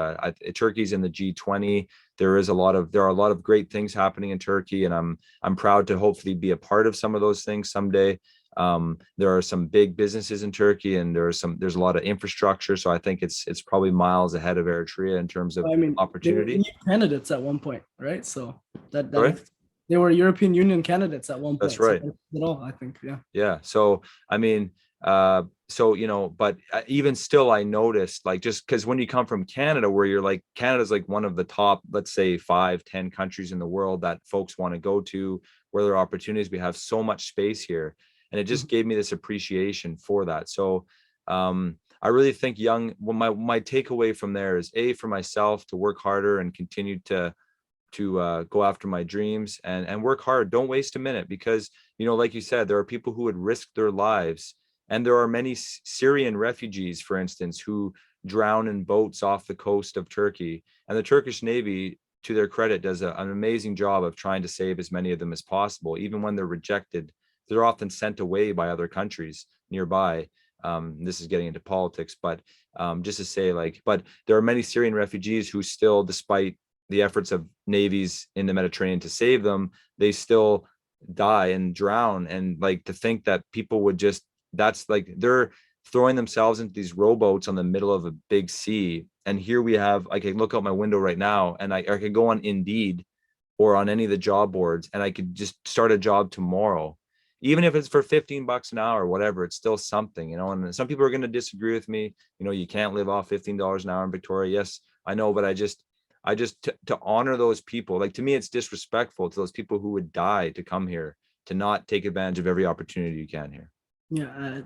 Turkey's in the G20. There are a lot of great things happening in Turkey, and I'm proud to hopefully be a part of some of those things someday. There are some big businesses in Turkey, and there's a lot of infrastructure. So I think it's probably miles ahead of Eritrea in terms of opportunity. They were EU candidates at one point, right? So that Right? they were European Union candidates at one point. That's right. So at all, I think, yeah. Yeah. So I mean, but even still, I noticed, like, just because when you come from Canada, where you're like, Canada's like one of the top, let's say 5-10 countries in the world that folks want to go to, where there are opportunities. We have so much space here, and it just gave me this appreciation for that. So I really think my takeaway from there is, for myself to work harder and continue to go after my dreams and work hard. Don't waste a minute, because, like you said, there are people who would risk their lives. And there are many Syrian refugees, for instance, who drown in boats off the coast of Turkey. And the Turkish Navy, to their credit, does an amazing job of trying to save as many of them as possible. Even when they're rejected, they're often sent away by other countries nearby. This is getting into politics, but just to say, but there are many Syrian refugees who still, despite the efforts of navies in the Mediterranean to save them, they still die and drown. And like, to think that people would just, that's like, they're throwing themselves into these rowboats on the middle of a big sea. And here we have, I can look out my window right now and I could go on Indeed or on any of the job boards and I could just start a job tomorrow. Even if it's for 15 bucks an hour, whatever, it's still something, and some people are going to disagree with me. You can't live off $15 an hour in Victoria. Yes, I know, but to honor those people, like to me, it's disrespectful to those people who would die to come here, to not take advantage of every opportunity you can here. Yeah,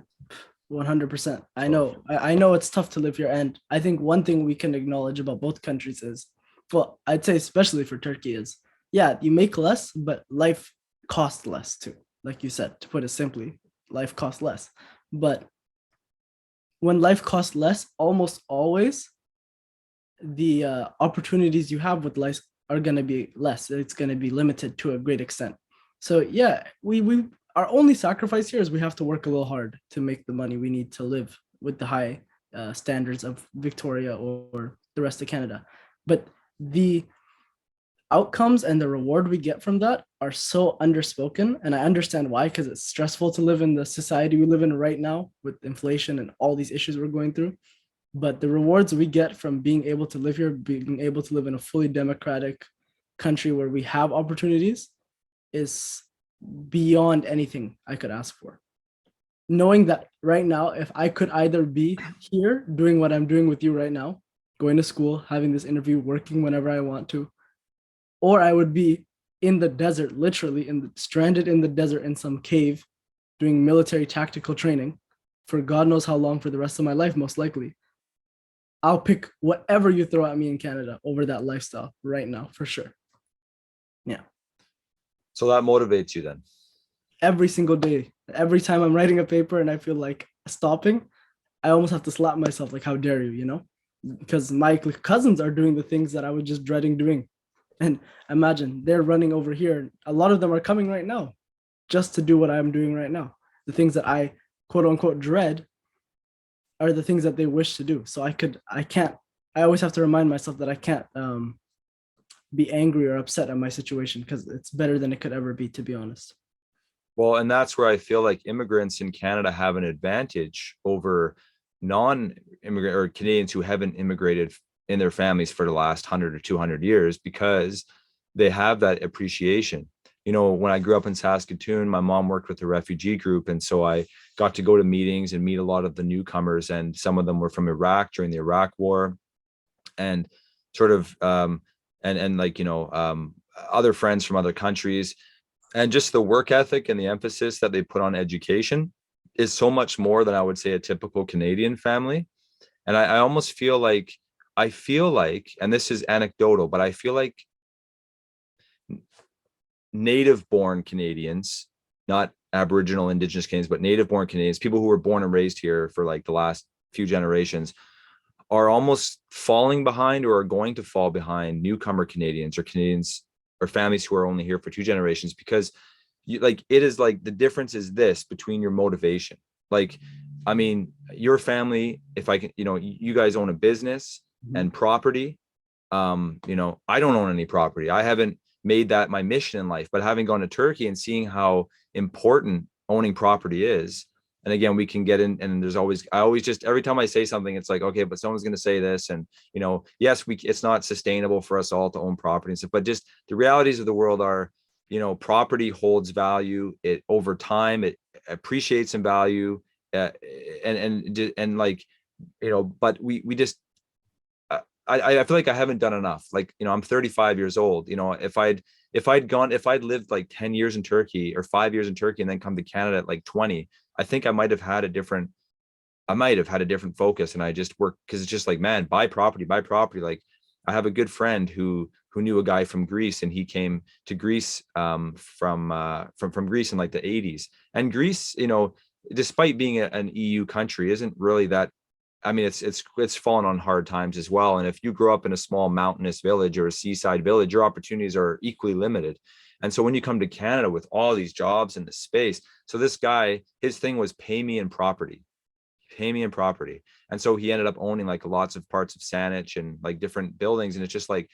100%. I So, know. I know it's tough to live here, and I think one thing we can acknowledge about both countries is, well, I'd say especially for Turkey is, yeah, you make less, but life costs less too. Like you said, to put it simply, life costs less. But when life costs less, almost always the opportunities you have with life are going to be less. It's going to be limited to a great extent. So yeah, we our only sacrifice here is we have to work a little hard to make the money we need to live with the high standards of Victoria or the rest of Canada. But the outcomes and the reward we get from that are so underspoken, and I understand why, because it's stressful to live in the society we live in right now with inflation and all these issues we're going through. But the rewards we get from being able to live here, being able to live in a fully democratic country where we have opportunities, is beyond anything I could ask for. Knowing that right now, if I could either be here doing what I'm doing with you right now, going to school, having this interview, working whenever I want to, or I would be in the desert, literally stranded in the desert in some cave, doing military tactical training for God knows how long, for the rest of my life, most likely. I'll pick whatever you throw at me in Canada over that lifestyle right now, for sure. Yeah. So that motivates you then? Every single day, every time I'm writing a paper and I feel like stopping, I almost have to slap myself, like, how dare you, because my cousins are doing the things that I was just dreading doing. And imagine they're running over here. A lot of them are coming right now just to do what I'm doing right now. The things that I quote unquote dread are the things that they wish to do. So I always have to remind myself that I can't be angry or upset at my situation, because it's better than it could ever be, to be honest. Well, and that's where I feel like immigrants in Canada have an advantage over non-immigrant or Canadians who haven't immigrated in their families for the last 100 or 200 years, because they have that appreciation. When I grew up in Saskatoon, my mom worked with a refugee group. And so I got to go to meetings and meet a lot of the newcomers. And some of them were from Iraq during the Iraq War, and sort of, other friends from other countries. And just the work ethic and the emphasis that they put on education is so much more than I would say a typical Canadian family. And I almost feel like, and this is anecdotal, but I feel like native born Canadians, not Aboriginal, Indigenous Canadians, but native born Canadians, people who were born and raised here for like the last few generations, are almost falling behind or are going to fall behind newcomer Canadians or Canadians or families who are only here for 2 generations, because it is like the difference is this between your motivation. Like, I mean, your family, if I can, you guys own a business and property. I don't own any property. I haven't made that my mission in life, but having gone to Turkey and seeing how important owning property is. And again, we can get in, and I always just, every time I say something, it's like, okay, but someone's going to say this. And, yes, it's not sustainable for us all to own property and stuff, but just the realities of the world are, property holds value. It over time, it appreciates in value. But we just, I feel like I haven't done enough. Like, I'm 35 years old. If I'd lived like 10 years in Turkey or 5 years in Turkey and then come to Canada at like 20, I think I might have had a different focus. And I just worked, because it's just like, man, buy property. Like, I have a good friend who knew a guy from Greece, and he came to Greece from Greece in like the 80s. And Greece, despite being an EU country, isn't really that. I mean, it's fallen on hard times as well. And if you grow up in a small mountainous village or a seaside village, your opportunities are equally limited. And so when you come to Canada with all these jobs in the space, so this guy, his thing was pay me in property. And so he ended up owning like lots of parts of Saanich and like different buildings. And it's just like,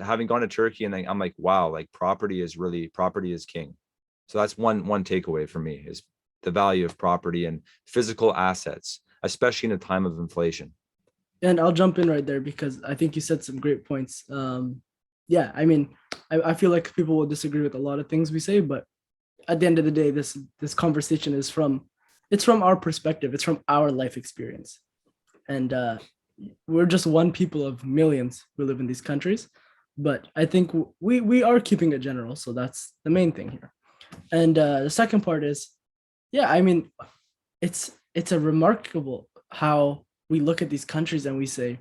having gone to Turkey, and I'm like, wow, like property is king. So that's one takeaway for me, is the value of property and physical assets. especially in a time of inflation. And I'll jump in right there because I think you said some great points. Yeah, I mean, I feel like people will disagree with a lot of things we say, but at the end of the day, this conversation is from our perspective. It's from our life experience, and we're just one people of millions who live in these countries. But I think we are keeping it general, so that's the main thing here. And the second part is, yeah, I mean, it's a remarkable how we look at these countries and we say,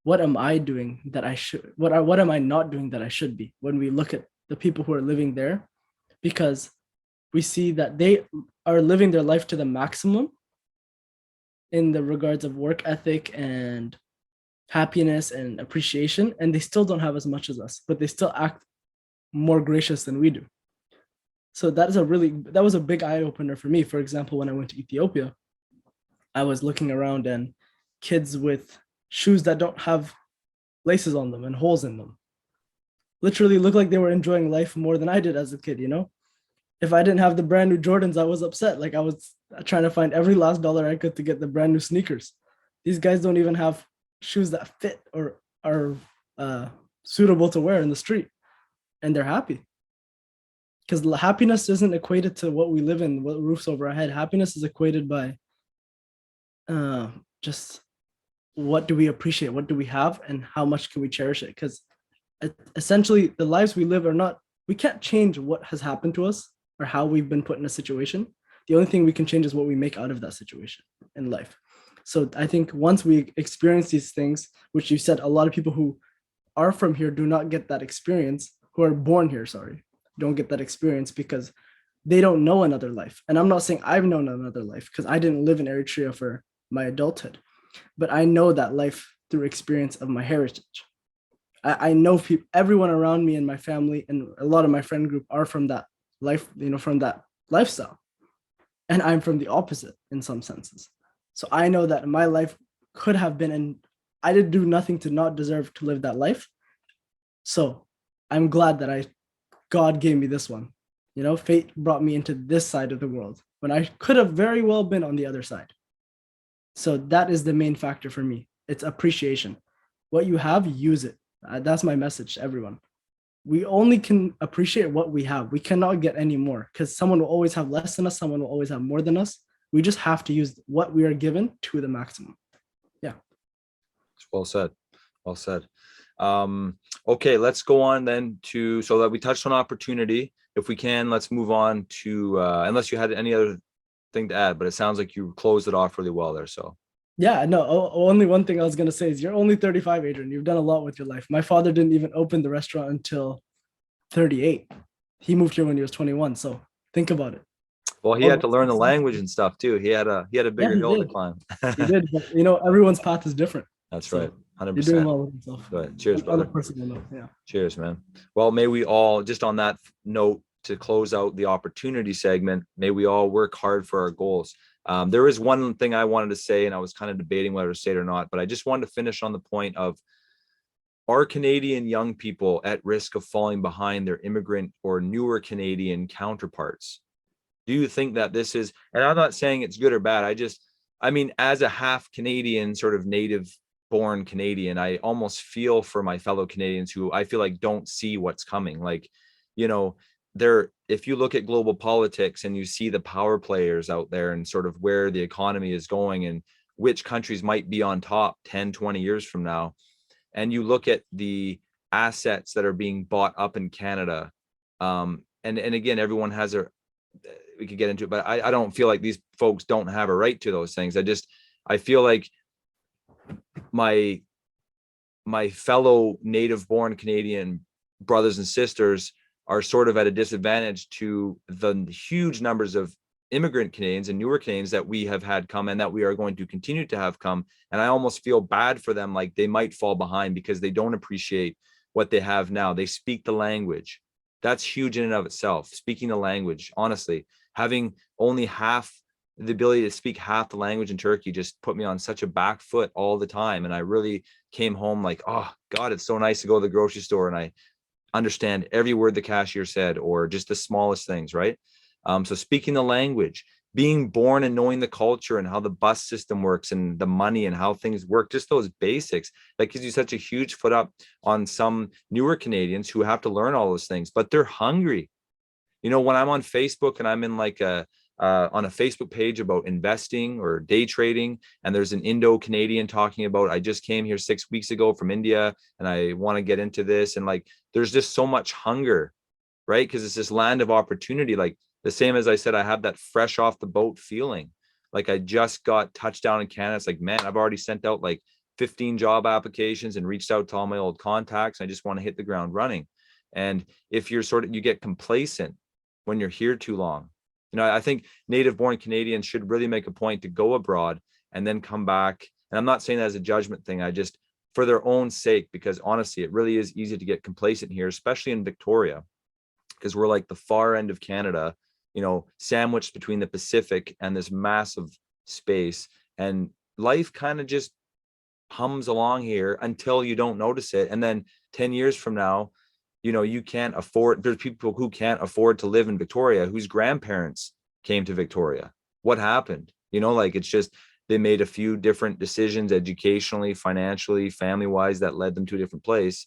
what am I doing that I should? What am I not doing that I should be? When we look at the people who are living there, because we see that they are living their life to the maximum in the regards of work ethic and happiness and appreciation, and they still don't have as much as us, but they still act more gracious than we do. So that was a big eye opener for me. For example, when I went to Ethiopia, I was looking around and kids with shoes that don't have laces on them and holes in them literally look like they were enjoying life more than I did as a kid, you know? If I didn't have the brand new Jordans, I was upset. Like I was trying to find every last dollar I could to get the brand new sneakers. These guys don't even have shoes that fit or are suitable to wear in the street, and they're happy. Because happiness isn't equated to what we live in, what roofs over our head. Happiness is equated by just what do we appreciate, what do we have, and how much can we cherish it. Because essentially the lives we live are not, we can't change what has happened to us or how we've been put in a situation. The only thing we can change is what we make out of that situation in life. So I think once we experience these things, which you said a lot of people who are from here do not get that experience, who are born here, sorry, don't get that experience because they don't know another life. And I'm not saying I've known another life because I didn't live in Eritrea for my adulthood, but I know that life through experience of my heritage. I know people, everyone around me and my family and a lot of my friend group are from that life, you know, from that lifestyle. And I'm from the opposite in some senses. So I know that my life could have been, and I did do nothing to not deserve to live that life. So I'm glad that God gave me this one. You know, fate brought me into this side of the world when I could have very well been on the other side. So that is the main factor for me. It's appreciation. What you have, use it. That's my message to everyone. We only can appreciate what we have. We cannot get any more because someone will always have less than us. Someone will always have more than us. We just have to use what we are given to the maximum. Yeah. Well said. Well said. Okay, let's go on then to, so that we touched on opportunity. If we can, let's move on to, unless you had any other thing to add, but it sounds like you closed it off really well there. So yeah, no, only one thing I was going to say is you're only 35, Adrian. You've done a lot with your life. My father didn't even open the restaurant until 38. He moved here when he was 21. So think about it. well, he had to learn the language and stuff too. He had a bigger hill to climb. He did, but you know, everyone's path is different. That's right. 100%. You're doing well with yourself. Good. Cheers, brother. On a personal note, yeah. Cheers, man. Well, may we all, just on that note, to close out the opportunity segment, may we all work hard for our goals. There is one thing I wanted to say, and I was kind of debating whether to say it or not, but I just wanted to finish on the point of, are Canadian young people at risk of falling behind their immigrant or newer Canadian counterparts? Do you think that this is, and I'm not saying it's good or bad, I mean, as a half Canadian, sort of native born Canadian, I almost feel for my fellow Canadians who I feel like don't see what's coming. Like, you know, if you look at global politics and you see the power players out there and sort of where the economy is going and which countries might be on top 10, 20 years from now, and you look at the assets that are being bought up in Canada, and again, everyone has we could get into it, but I don't feel like these folks don't have a right to those things. I feel like my fellow native born Canadian brothers and sisters are sort of at a disadvantage to the huge numbers of immigrant Canadians and newer Canadians that we have had come and that we are going to continue to have come. And I almost feel bad for them, like they might fall behind because they don't appreciate what they have now. They speak the language. That's huge in and of itself. Speaking the language, honestly, having only the ability to speak half the language in Turkey just put me on such a back foot all the time. And I really came home like, oh God, it's so nice to go to the grocery store and I understand every word the cashier said, or just the smallest things, right? So speaking the language, being born and knowing the culture and how the bus system works and the money and how things work, just those basics, that gives you such a huge foot up on some newer Canadians who have to learn all those things, but they're hungry. When I'm on Facebook and I'm in like on a Facebook page about investing or day trading, and there's an Indo-Canadian talking about, I just came here 6 weeks ago from India and I want to get into this. And like, there's just so much hunger, right? Because it's this land of opportunity. Like the same as I said, I have that fresh off the boat feeling. Like I just got touchdown in Canada. It's like, man, I've already sent out like 15 job applications and reached out to all my old contacts. I just want to hit the ground running. And if you're you get complacent when you're here too long. I think native born Canadians should really make a point to go abroad and then come back. And I'm not saying that as a judgment thing. I just, for their own sake, because honestly, it really is easy to get complacent here, especially in Victoria, because we're like the far end of Canada, sandwiched between the Pacific and this massive space. And life kind of just hums along here until you don't notice it. And then 10 years from now, you can't afford, there's people who can't afford to live in Victoria whose grandparents came to Victoria. What happened? Like it's just, they made a few different decisions educationally, financially, family-wise, that led them to a different place.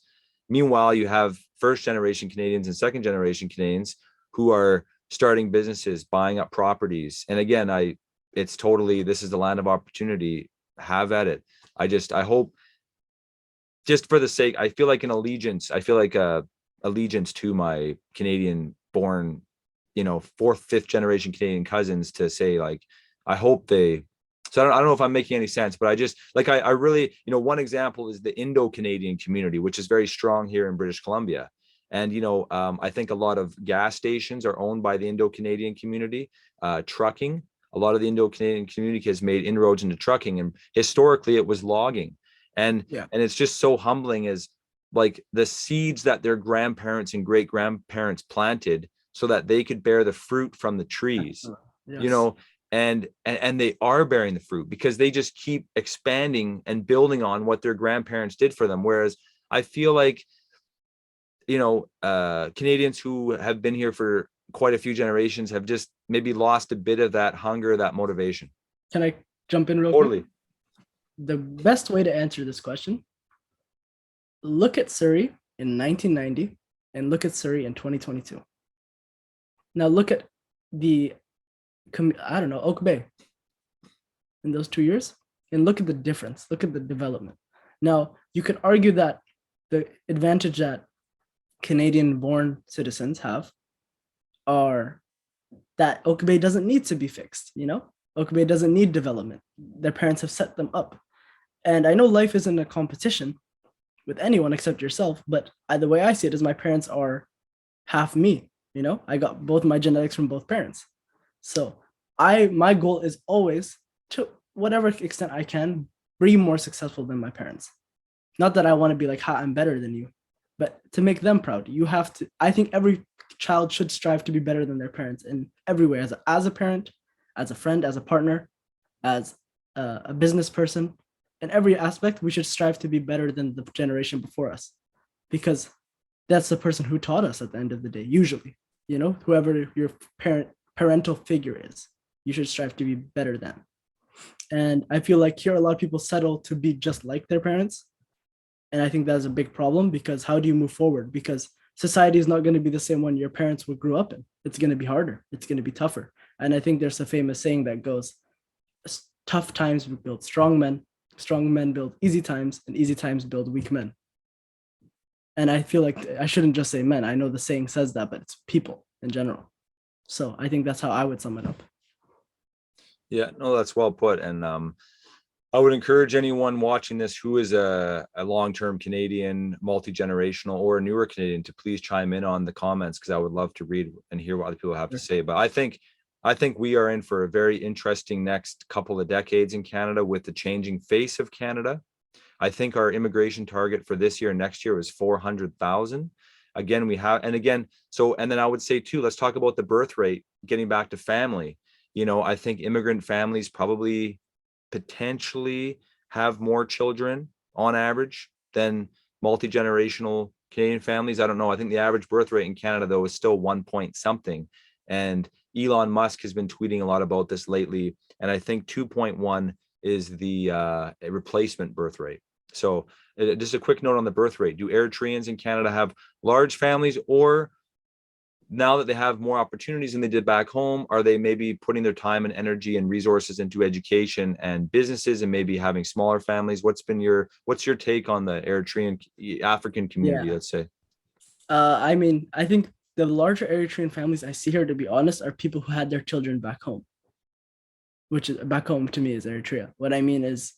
Meanwhile, you have first generation Canadians and second generation Canadians who are starting businesses, buying up properties. And again, it's totally, this is the land of opportunity. Have at it. I hope, just for the sake, I feel like allegiance to my Canadian born, fourth, fifth generation Canadian cousins, to say like, I hope so I don't know if I'm making any sense, but I just like, I really, one example is the Indo-Canadian community, which is very strong here in British Columbia. And, I think a lot of gas stations are owned by the Indo-Canadian community. Trucking, a lot of the Indo-Canadian community has made inroads into trucking, and historically it was logging. And it's just so humbling, as like the seeds that their grandparents and great grandparents planted so that they could bear the fruit from the trees. Yes. And they are bearing the fruit because they just keep expanding and building on what their grandparents did for them. Whereas I feel like, Canadians who have been here for quite a few generations have just maybe lost a bit of that hunger, that motivation. Can I jump in real Totally. quick? The best way to answer this question, look at Surrey in 1990 and look at Surrey in 2022. Now look at Oak Bay in those 2 years, and look at the difference. Look at the development. Now, you could argue that the advantage that Canadian-born citizens have are that Oak Bay doesn't need to be fixed, Oak Bay doesn't need development. Their parents have set them up. And I know life isn't a competition with anyone except yourself, but the way I see it is my parents are half me, I got both my genetics from both parents. So my goal is always, to whatever extent I can, be more successful than my parents. Not that I want to be like, I'm better than you, but to make them proud. You have to, I think every child should strive to be better than their parents in every way, as a parent, as a friend, as a partner, as a business person. In every aspect, we should strive to be better than the generation before us, because that's the person who taught us at the end of the day, usually, whoever your parental figure is, you should strive to be better than. And I feel like here a lot of people settle to be just like their parents. And I think that's a big problem, because how do you move forward? Because society is not going to be the same one your parents grew up in. It's going to be harder. It's going to be tougher. And I think there's a famous saying that goes, tough times build strong men build easy times, and easy times build weak men. And I feel like I shouldn't just say men. I know the saying says that, but it's people in general. So I think that's how I would sum it up. Yeah, no, that's well put. And I would encourage anyone watching this who is a long-term Canadian, multi-generational, or a newer Canadian to please chime in on the comments, because I would love to read and hear what other people have to say. But I think we are in for a very interesting next couple of decades in Canada with the changing face of Canada. I think our immigration target for this year and next year was 400,000. Again, and then I would say too, let's talk about the birth rate, getting back to family. I think immigrant families probably potentially have more children on average than multi-generational Canadian families. I don't know. I think the average birth rate in Canada, though, is still 1 point something. And Elon Musk has been tweeting a lot about this lately, and I think 2.1 is the replacement birth rate. So just a quick note on the birth rate. Do Eritreans in Canada have large families, or now that they have more opportunities than they did back home, are they maybe putting their time and energy and resources into education and businesses and maybe having smaller families? What's your take on the Eritrean African community, Yeah. let's say? I mean, I think the larger Eritrean families I see here, to be honest, are people who had their children back home, which is back home to me is Eritrea. What I mean is,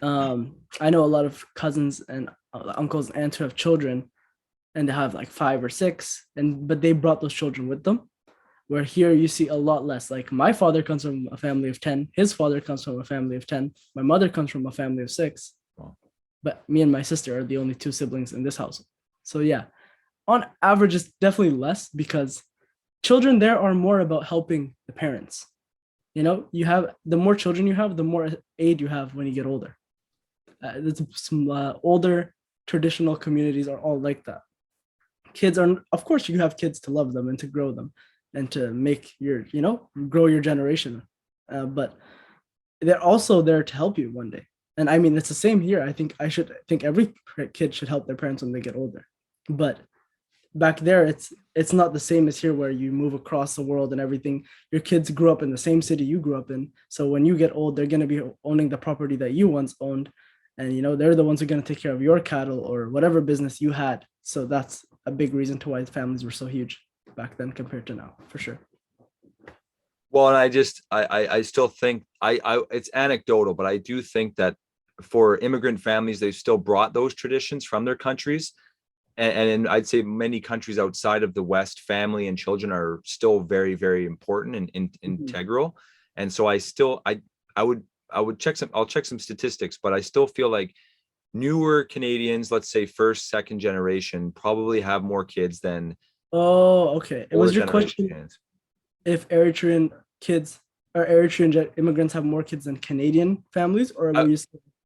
I know a lot of cousins and uncles and aunts who have children, and they have like 5 or 6, and but they brought those children with them. Where here you see a lot less. Like my father comes from a family of 10, his father comes from a family of 10, my mother comes from a family of 6, but me and my sister are the only 2 siblings in this house. So yeah, on average, it's definitely less because children there are more about helping the parents. You know, you have the more children you have, the more aid you have when you get older. There's some older traditional communities are all like that. Kids are, of course, you have kids to love them and to grow them and to make your, grow your generation. But they're also there to help you one day. And I mean, it's the same here. I think every kid should help their parents when they get older. But back there, it's not the same as here, where you move across the world and everything. Your kids grew up in the same city you grew up in. So when you get old, they're going to be owning the property that you once owned. And, they're the ones who are going to take care of your cattle or whatever business you had. So that's a big reason to why the families were so huge back then compared to now, for sure. Well, and I still think it's anecdotal, but I do think that for immigrant families, they've still brought those traditions from their countries. And I'd say many countries outside of the West, family and children are still very, very important and integral. And so I'll check some statistics, but I still feel like newer Canadians, let's say first, second generation, probably have more kids than Oh, okay. It was older your generation question kids. if Eritrean kids or Eritrean immigrants have more kids than Canadian families, or were Uh, you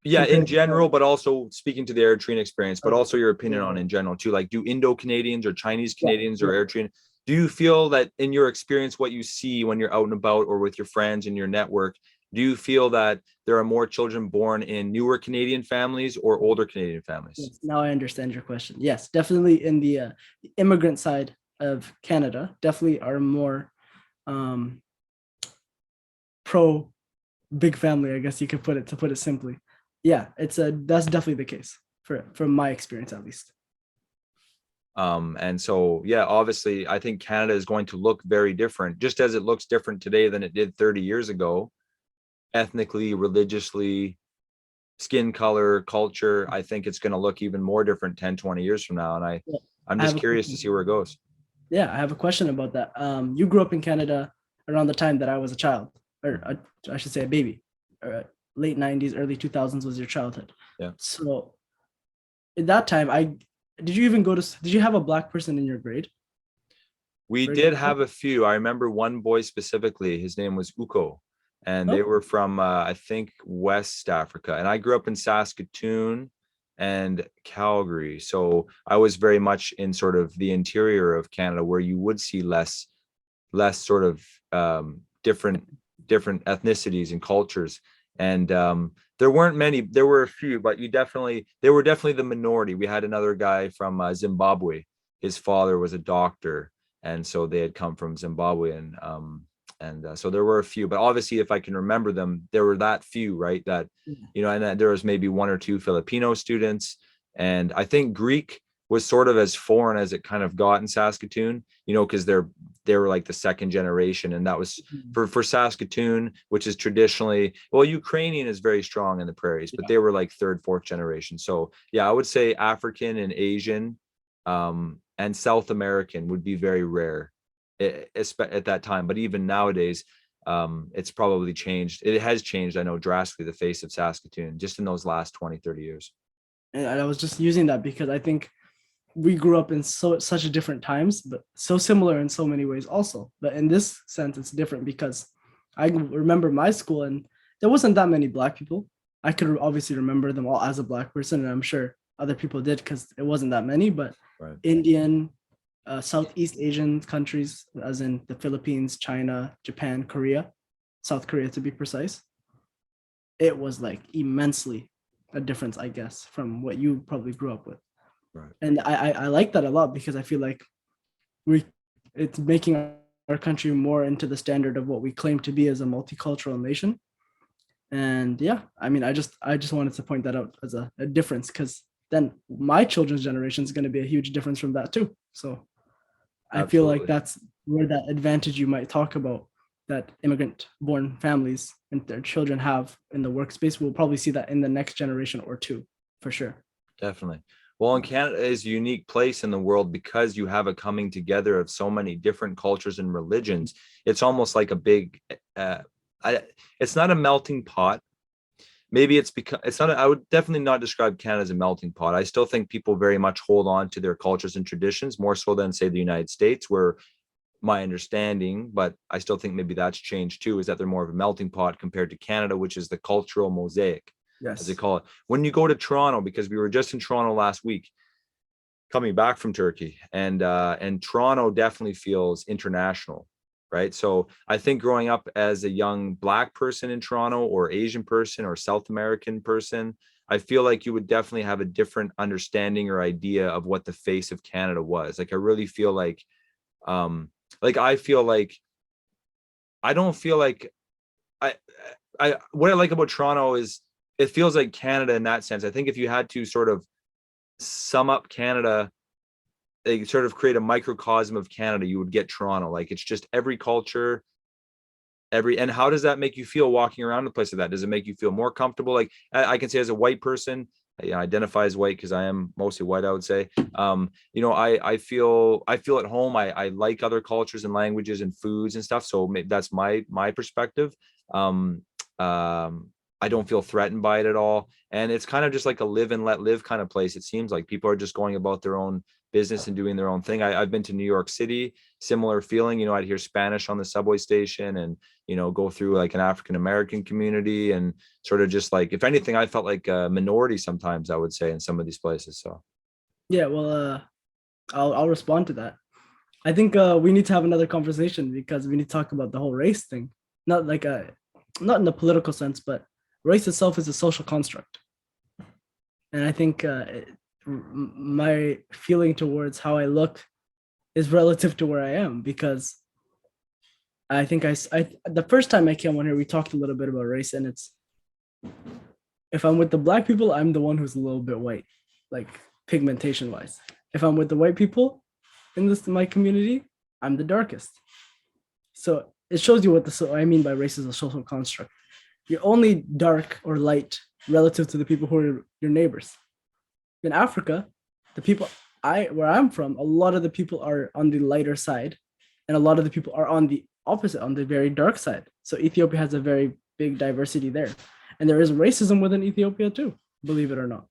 yeah, in comparing? general, but also speaking to the Eritrean experience, but Okay. also your opinion on Yeah. in general too. Like, do Indo-Canadians or Chinese Yeah. Canadians or Yeah. Eritrean, do you feel that in your experience, what you see when you're out and about or with your friends in your network, do you feel that there are more children born in newer Canadian families or older Canadian families? Yes, now I understand your question. Yes, definitely in the immigrant side of Canada, definitely are more um, pro big family, I guess you could put it, to put it simply. Yeah, that's definitely the case from my experience at least. And so, yeah, obviously, I think Canada is going to look very different, just as it looks different today than it did 30 years ago, ethnically, religiously, skin color, culture. I think it's going to look even more different 10, 20 years from now. And Yeah. I'm I just have a curious to question. see where it goes. Yeah, I have a question about that. You grew up in Canada around the time that I was a child, or I should say a baby. Late 90s, early 2000s was your childhood. Yeah. So at that time, did you even did you have a black person in your grade? We For did example? have a few. I remember one boy specifically. His name was Uko, and they Oh, were from I think West Africa. And I grew up in Saskatoon and Calgary, so I was very much in sort of the interior of Canada, where you would see less sort of different ethnicities and cultures. And there weren't many. There were a few, but they were definitely the minority. We had another guy from Zimbabwe. His father was a doctor, and so they had come from Zimbabwe, and so there were a few. But obviously, if I can remember them, there were that few, right? That yeah. and then there was maybe one or two Filipino students, and I think Greek was sort of as foreign as it kind of got in Saskatoon, because they were like the second generation, and that was Mhm. for Saskatoon, which is traditionally, well, Ukrainian is very strong in the prairies, but Yeah. they were like third, fourth generation. So yeah, I would say African and Asian, and South American would be very rare at that time. But even nowadays, it's probably changed. It has changed, I know, drastically, the face of Saskatoon just in those last 20, 30 years. And I was just using that because I think we grew up in such different times, but so similar in so many ways also. But in this sense, it's different because I remember my school and there wasn't that many black people. I could obviously remember them all as a black person, and I'm sure other people did because it wasn't that many. But Right. Indian, Southeast Asian countries, as in the Philippines, China, Japan, Korea, South Korea to be precise, it was like immensely a difference, I guess, from what you probably grew up with. Right. And I like that a lot because I feel like we it's making our country more into the standard of what we claim to be as a multicultural nation. And yeah, I mean, I just wanted to point that out as a difference, because then my children's generation is going to be a huge difference from that too. So I feel like Absolutely. that's where that advantage you might talk about that immigrant born families and their children have in the workspace. We'll probably see that in the next generation or two for sure. Definitely. Well, and Canada is a unique place in the world because you have a coming together of so many different cultures and religions. It's almost like a big, I, it's not a melting pot. Maybe it's because it's not, I would definitely not describe Canada as a melting pot. I still think people very much hold on to their cultures and traditions more so than, say, the United States, where my understanding, but I still think maybe that's changed too, is that they're more of a melting pot compared to Canada, which is the cultural mosaic, as they Yes. call it. When you go to Toronto, because we were just in Toronto last week, coming back from Turkey, and Toronto definitely feels international, right? So I think growing up as a young Black person in Toronto, or Asian person, or South American person, I feel like you would definitely have a different understanding or idea of what the face of Canada was. Like I really feel um, I feel like I don't feel like I what I like about Toronto is it feels like Canada in that sense. I think if you had to sort of sum up Canada, they sort of create a microcosm of Canada, you would get Toronto. Like it's just every culture, and how does that make you feel walking around a place like that? Does it make you feel more comfortable? Like I can say as a white person, I identify as white because I am mostly white, I would say. I feel at home. I like other cultures and languages and foods and stuff. So that's my perspective. Um, I don't feel threatened by it at all. And it's kind of just like a live and let live kind of place. It seems like people are just going about their own business and doing their own thing. I've been to New York City, similar feeling. I'd hear Spanish on the subway station, and go through like an African American community, and sort of just like, if anything, I felt like a minority sometimes, I would say, in some of these places. So Yeah, well, I'll respond to that. I think we need to have another conversation because we need to talk about the whole race thing. Not like a, not in the political sense, but race itself is a social construct. And I think my feeling towards how I look is relative to where I am, because I think the first time I came on here, we talked a little bit about race, and it's, if I'm with the Black people, I'm the one who's a little bit white, like pigmentation wise. If I'm with the white people in my community, I'm the darkest. So it shows you what I mean by race is a social construct. You're only dark or light relative to the people who are your neighbors. In Africa, the people where I'm from, a lot of the people are on the lighter side, and a lot of the people are on the opposite, on the very dark side. So Ethiopia has a very big diversity there. And there is racism within Ethiopia too, believe it or not.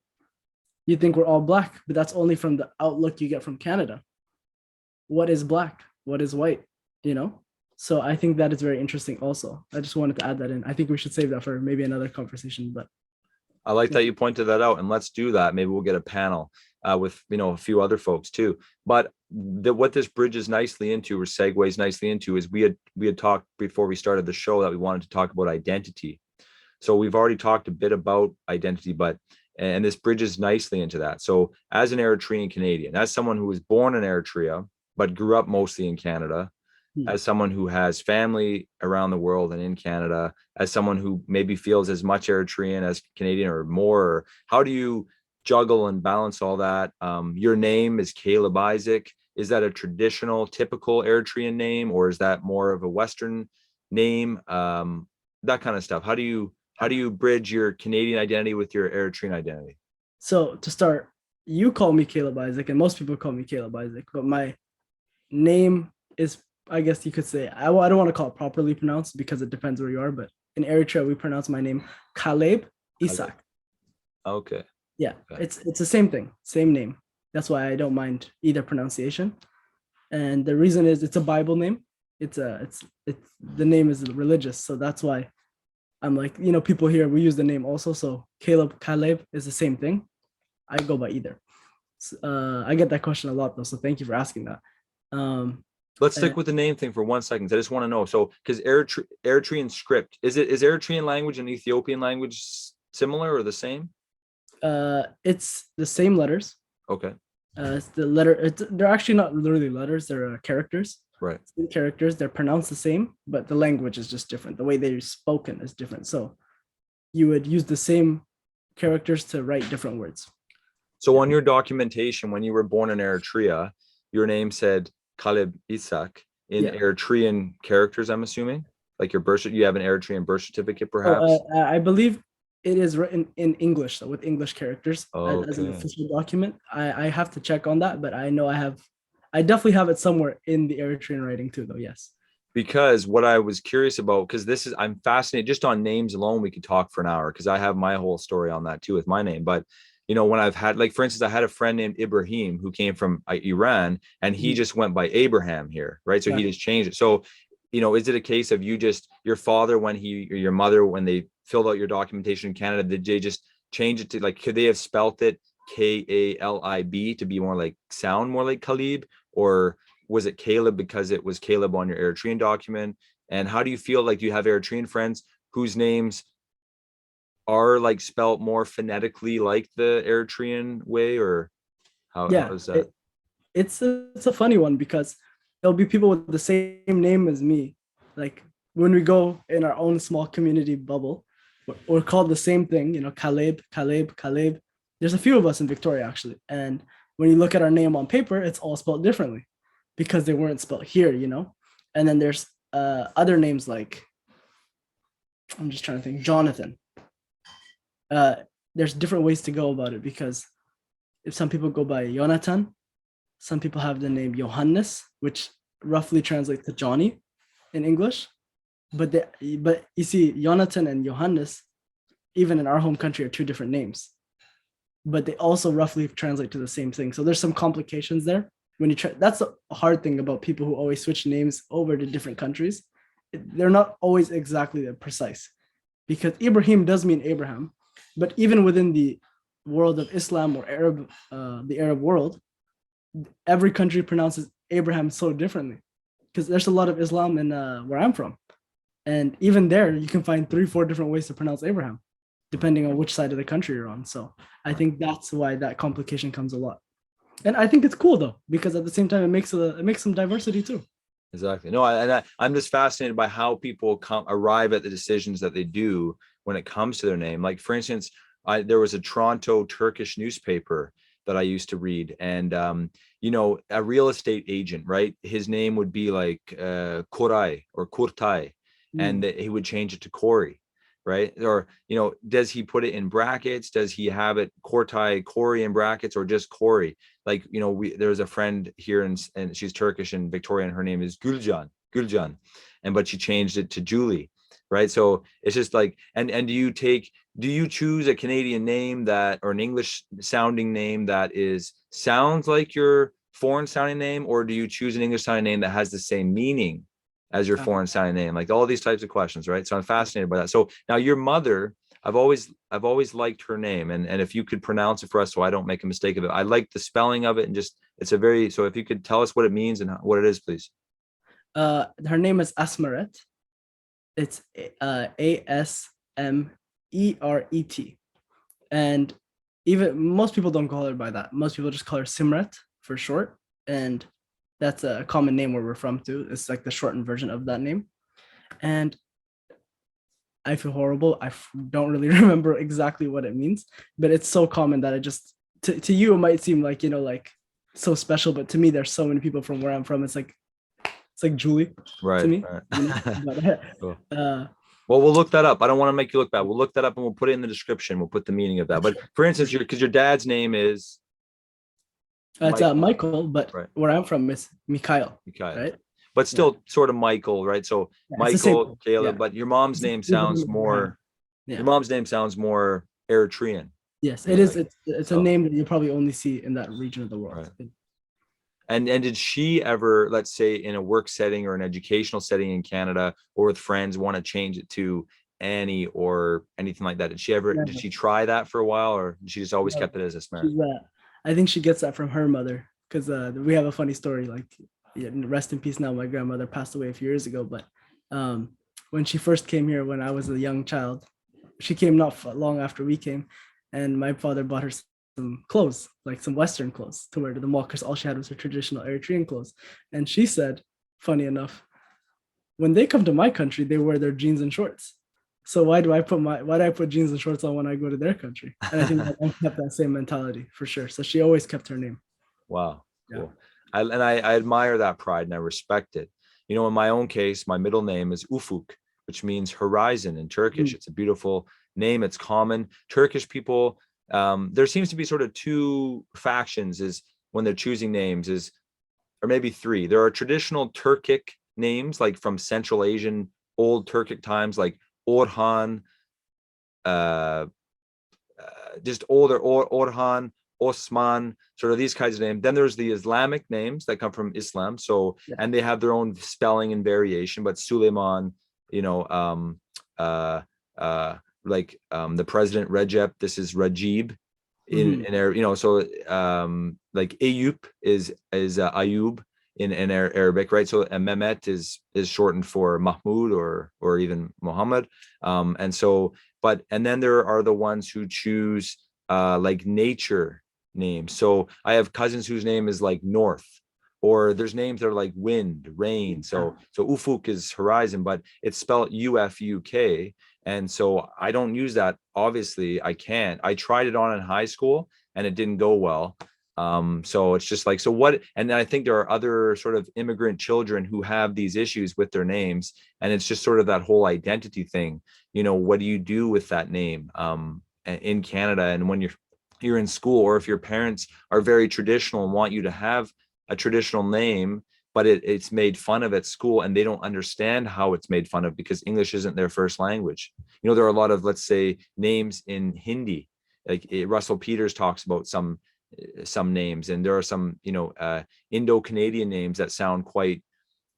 You think we're all Black, but that's only from the outlook you get from Canada. What is Black? What is white? You know? So I think that is very interesting also. I just wanted to add that in. I think we should save that for maybe another conversation, but I like yeah. that you pointed that out, and let's do that. Maybe we'll get a panel with a few other folks too. But what this bridges nicely into, or segues nicely into, is we had talked before we started the show that we wanted to talk about identity. So we've already talked a bit about identity, and this bridges nicely into that. So as an Eritrean Canadian, as someone who was born in Eritrea but grew up mostly in Canada, as someone who has family around the world and in Canada, as someone who maybe feels as much Eritrean as Canadian or more, how do you juggle and balance all that? Your name is Caleb Isaac. Is that a traditional, typical Eritrean name, or is that more of a Western name? That kind of stuff. How do you bridge your Canadian identity with your Eritrean identity? So to start, you call me Caleb Isaac, and most people call me Caleb Isaac, but my name is, I guess you could say, I don't want to call it properly pronounced because it depends where you are, but in Eritrea, we pronounce my name Caleb Isaac. Okay. Yeah, Okay. it's the same thing, same name. That's why I don't mind either pronunciation. And the reason is it's a Bible name. It's the name is religious, so that's why I'm like, people here, we use the name also. So Caleb is the same thing. I go by either. I get that question a lot though, so thank you for asking that. Um, Let's and, stick with the name thing for 1 second. I just want to know. So, because Eritrean script is Eritrean language and Ethiopian language similar or the same? it's the same letters. Okay, It's the letter. They're actually not literally letters. They're characters. right. Same characters. They're pronounced the same, but the language is just different. The way they're spoken is different. So you would use the same characters to write different words. So on your documentation, when you were born in Eritrea, your name said Kaleb Isak in Yeah. Eritrean characters, I'm assuming? Like your birth, you have an Eritrean birth certificate, perhaps? Oh, I believe it is written in English, so with English characters as an Okay. official document. I have to check on that, but I know I definitely have it somewhere in the Eritrean writing too, though. Yes. Because what I was curious about, because I'm fascinated just on names alone, we could talk for an hour because I have my whole story on that too with my name. But when I've had, like, for instance, I had a friend named Ibrahim who came from Iran, and he just went by Abraham here, right? So he just changed it. So, is it a case of your father, or your mother, when they filled out your documentation in Canada, did they just change it to, like, could they have spelt it Kalib to be sound more like Khalib, or was it Caleb because it was Caleb on your Eritrean document? And how do you feel? Like, do you have Eritrean friends whose names are spelt more phonetically like the Eritrean way, or how is that? It's a funny one because there'll be people with the same name as me. Like when we go in our own small community bubble, we're called the same thing, Caleb, Caleb, Caleb. There's a few of us in Victoria actually. And when you look at our name on paper, it's all spelled differently because they weren't spelled here. And then there's other names like, I'm just trying to think, Jonathan. There's different ways to go about it because if some people go by Jonathan, some people have the name Johannes, which roughly translates to Johnny in English. But you see, Jonathan and Johannes, even in our home country, are two different names. But they also roughly translate to the same thing. So there's some complications there. When you try, that's a hard thing about people who always switch names over to different countries. They're not always exactly precise, because Ibrahim does mean Abraham, but even within the world of Islam or the Arab world, every country pronounces Abraham so differently because there's a lot of Islam in where I'm from. And even there, you can find 3-4 different ways to pronounce Abraham, depending on which side of the country you're on. So I think that's why that complication comes a lot. And I think it's cool though, because at the same time, it makes some diversity too. Exactly. No, I'm just fascinated by how people arrive at the decisions that they do when it comes to their name. Like, for instance, there was a Toronto Turkish newspaper that I used to read, and a real estate agent, right? His name would be like Koray or Kurtay, and he would change it to Corey, right? Or does he put it in brackets? Does he have it Corey in brackets, or just Corey? Like, there's a friend here, and she's Turkish in Victoria, and her name is Gülcan, but she changed it to Julie, right? So it's just like, and do you choose a Canadian name or an English sounding name that sounds like your foreign sounding name, or do you choose an English sounding name that has the same meaning as your foreign sounding name? Like all these types of questions, right? So I'm fascinated by that. So now your mother, I've always liked her name, and if you could pronounce it for us so I don't make a mistake of it. I like the spelling of it, and just so if you could tell us what it means and what it is, please. Her name is Asmeret. It's Asmeret. And even most people don't call her by that. Most people just call her Simret for short. And that's a common name where we're from too. It's like the shortened version of that name. And I feel horrible. I don't really remember exactly what it means, but it's so common that it just, to you, it might seem like, like so special, but to me, there's so many people from where I'm from. It's like Julie to me. Right. Cool. Well, we'll look that up. I don't want to make you look bad. We'll look that up and we'll put it in the description. We'll put the meaning of that. But for instance, because your dad's name is it's Michael, but where I'm from is Mikhail. Right? But still sort of Michael, right? So Michael, Caleb, but your mom's name sounds more. Your mom's name sounds more Eritrean. Yes, it is. It's a name that you probably only see in that region of the world. Right. And did she ever, let's say, in a work setting or an educational setting in Canada or with friends, want to change it to Annie or anything like that? Did she try that for a while, or she just always kept it as Asmeret? I think she gets that from her mother, because we have a funny story. Like yeah, rest in peace now. My grandmother passed away a few years ago, but um, when she first came here, when I was a young child, she came not long after we came, and my father bought her some clothes, like some Western clothes, to wear to the mall because all she had was her traditional Eritrean clothes. And she said, funny enough, when they come to my country, they wear their jeans and shorts. So why do I put jeans and shorts on when I go to their country? And I think my mom kept that same mentality for sure. So she always kept her name. Wow, Yeah. cool. I admire that pride and I respect it. You know, in my own case, my middle name is Ufuk, which means horizon in Turkish. Mm. It's a beautiful name. It's common. Turkish people, there seems to be sort of two factions is when they're choosing names is, or maybe three. There are traditional Turkic names like from Central Asian old Turkic times, like Orhan, uh, just older Orhan, Osman, sort of these kinds of names. Then there's the Islamic names that come from Islam. So, Yeah. and they have their own spelling and variation, but Suleiman, you know, uh, the president Recep, this is Rajib Mhm. in there, you know, so like Ayub is Ayub in Arabic, right? So Mehmet is shortened for Mahmoud or even Muhammad. And so, and then there are the ones who choose like nature names. So I have cousins whose name is like North, or there's names that are like wind, rain. So Ufuk is horizon, but it's spelled Ufuk. And so I don't use that. Obviously, I can't. I tried it on in high school and it didn't go well. So it's just like, so what? And I think there are other sort of immigrant children who have these issues with their names. And it's just sort of that whole identity thing. You know, what do you do with that name in Canada? And when you're in school, or if your parents are very traditional and want you to have a traditional name, but it's made fun of at school and they don't understand how it's made fun of because English isn't their first language. You know, there are a lot of, let's say, names in Hindi, like Russell Peters talks about some names, and there are some, you know, Indo-Canadian names that sound quite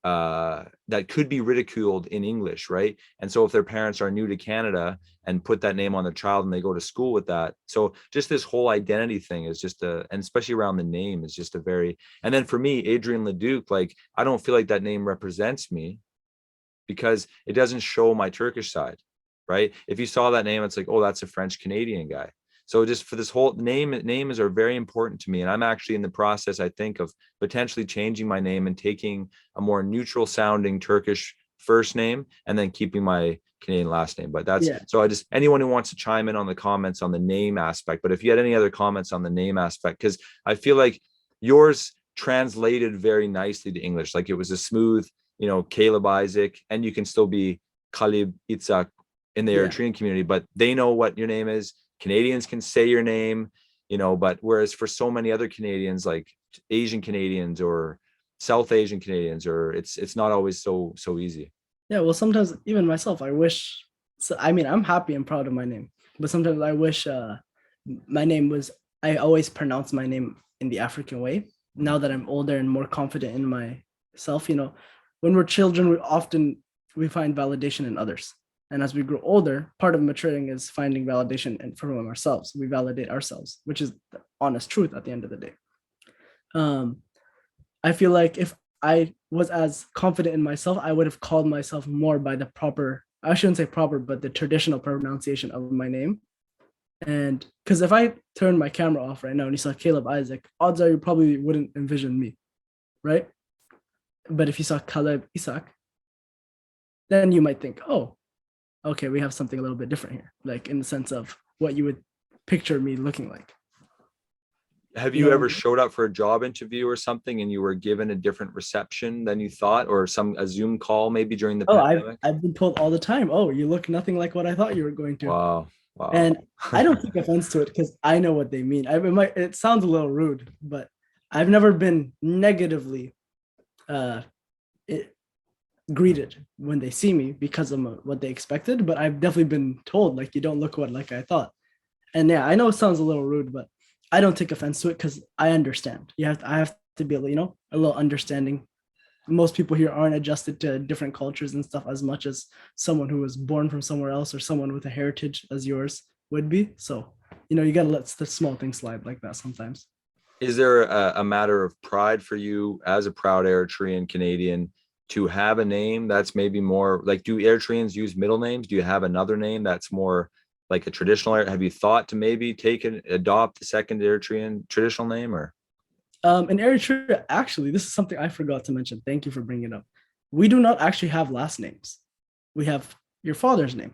that could be ridiculed in English, right? And so if their parents are new to Canada and put that name on their child and they go to school with that, so just this whole identity thing is just and especially around the name is just a very, and then for me, Adrien Leduc, like I don't feel like that name represents me because it doesn't show my Turkish side, right? If you saw that name, it's like, oh, that's a French Canadian guy. So just for this whole names are very important to me. And I'm actually in the process, I think, of potentially changing my name and taking a more neutral sounding Turkish first name and then keeping my Canadian last name. But that's, Yeah. so I just, anyone who wants to chime in on the comments on the name aspect, but if you had any other comments on the name aspect, because I feel like yours translated very nicely to English. Like it was a smooth, you know, Caleb Isaac, and you can still be Khalib Itzak in the Yeah. Eritrean community, but they know what your name is. Canadians can say your name, you know, but whereas for so many other Canadians, like Asian Canadians or South Asian Canadians, or it's not always so easy. Yeah. Well, sometimes even myself, I wish. So I mean, I'm happy and proud of my name, but sometimes I wish my name was. I always pronounce my name in the African way. Now that I'm older and more confident in myself, when we're children, we find validation in others, and as we grow older, part of maturing is finding validation from ourselves. We validate ourselves, which is the honest truth at the end of the day. Um, I feel like if I was as confident in myself, I would have called myself more by the proper, I shouldn't say proper, but the traditional pronunciation of my name. And because if I turn my camera off right now and you saw Caleb Isaac, odds are you probably wouldn't envision me, right? But if you saw Caleb Isaac, then you might think, oh, okay, we have something a little bit different here, like in the sense of what you would picture me looking like. Have You you know what I ever mean? showed up for a job interview or something and you were given a different reception than you thought, or a Zoom call maybe during the Oh, I've pandemic? I've been told all the time, oh, you look nothing like what I thought you were going to. Wow. Wow. And I don't take offense to it because I know what they mean. It sounds a little rude, but I've never been negatively uh, it, greeted when they see me because of what they expected. But I've definitely been told like you don't look like I thought. And yeah, I know it sounds a little rude, but I don't take offense to it because I understand. I have to be a little understanding. Most people here aren't adjusted to different cultures and stuff as much as someone who was born from somewhere else or someone with a heritage as yours would be. So, you got to let the small things slide like that sometimes. Is there a matter of pride for you as a proud Eritrean Canadian to have a name that's maybe more like, do Eritreans use middle names? Do you have another name that's more like a traditional? Have you thought to maybe adopt the second Eritrean traditional name or? In Eritrea, actually, this is something I forgot to mention. Thank you for bringing it up. We do not actually have last names. We have your father's name.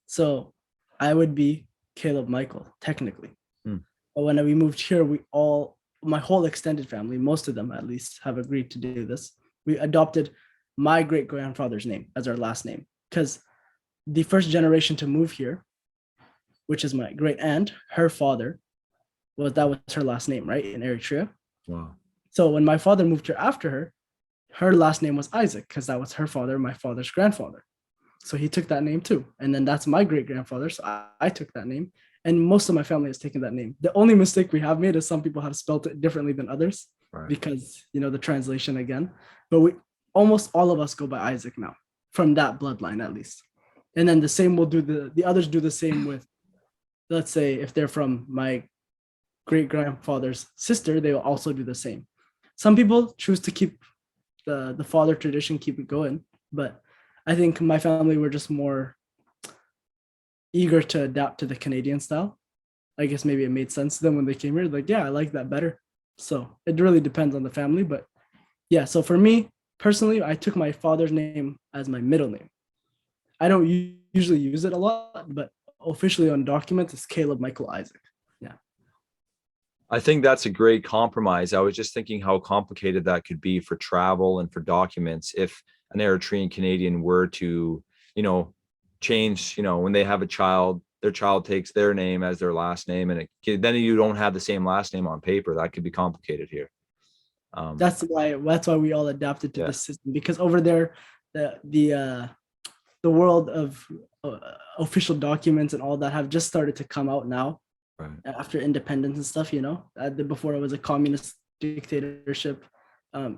So I would be Caleb Michael, technically. Hmm. But when we moved here, my whole extended family, most of them at least, have agreed to do this. We adopted my great grandfather's name as our last name because the first generation to move here, which is my great aunt, her father, that was her last name, right, in Eritrea. Wow. So when my father moved here after her last name was Isaac because that was her father, my father's grandfather. So he took that name too. And then that's my great grandfather. So I took that name. And most of my family has taken that name. The only mistake we have made is some people have spelled it differently than others Right. because, the translation again. But we almost all of us go by Isaac now from that bloodline at least. And then the same will do the others do the same with, let's say, if they're from my great grandfather's sister, they will also do the same. Some people choose to keep the father tradition, keep it going. But I think my family were just more eager to adapt to the Canadian style. I guess maybe it made sense to them when they came here. Like, yeah, I like that better. So it really depends on the family. But yeah, so for me personally, I took my father's name as my middle name. I don't usually use it a lot, but officially on documents, it's Caleb Michael Isaac. Yeah. I think that's a great compromise. I was just thinking how complicated that could be for travel and for documents if an Eritrean Canadian were to, change, when they have a child, their child takes their name as their last name, and then you don't have the same last name on paper. That could be complicated here. That's why we all adapted to Yeah. this system because over there, the world of official documents and all that have just started to come out now. Right. After independence and stuff, before it was a communist dictatorship.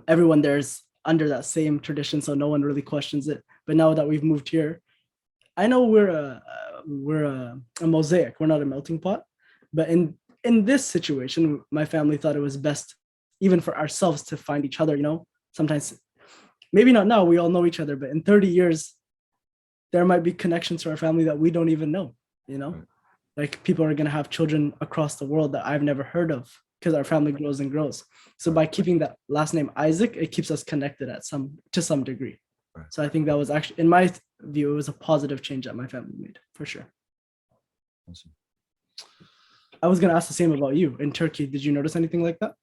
Everyone there's under that same tradition, so no one really questions it. But now that we've moved here, I know we're a mosaic. We're not a melting pot. But in this situation, my family thought it was best, even for ourselves, to find each other. Sometimes, maybe not now. We all know each other, but in 30 years, there might be connections to our family that we don't even know. Right. Like people are going to have children across the world that I've never heard of because our family grows and grows. So by keeping that last name Isaac, it keeps us connected to some degree. Right. So I think that was actually, in my view, it was a positive change that my family made for sure. Awesome. I was going to ask the same about you. In Turkey, did you notice anything like that?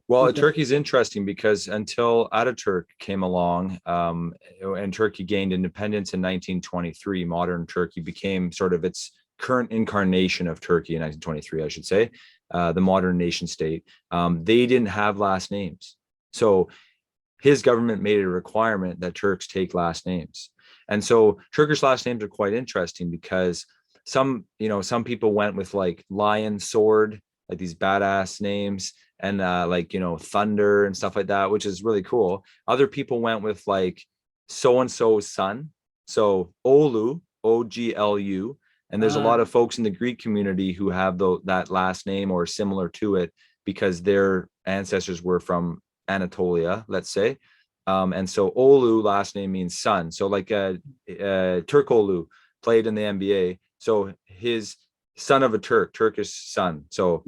Well, Turkey's interesting because until Ataturk came along and Turkey gained independence in 1923, modern Turkey became sort of its current incarnation of Turkey in 1923, I should say, the modern nation state. They didn't have last names. So his government made it a requirement that Turks take last names. And so Turkish last names are quite interesting because some people went with like lion, sword, like these badass names, and thunder and stuff like that, which is really cool. Other people went with like so-and-so's son. So Olu, Oglu. And there's a lot of folks in the Greek community who have that last name or similar to it because their ancestors were from Anatolia, let's say. And so Olu last name means son. So like Turkoglu played in the NBA. So his son of a Turkish son. So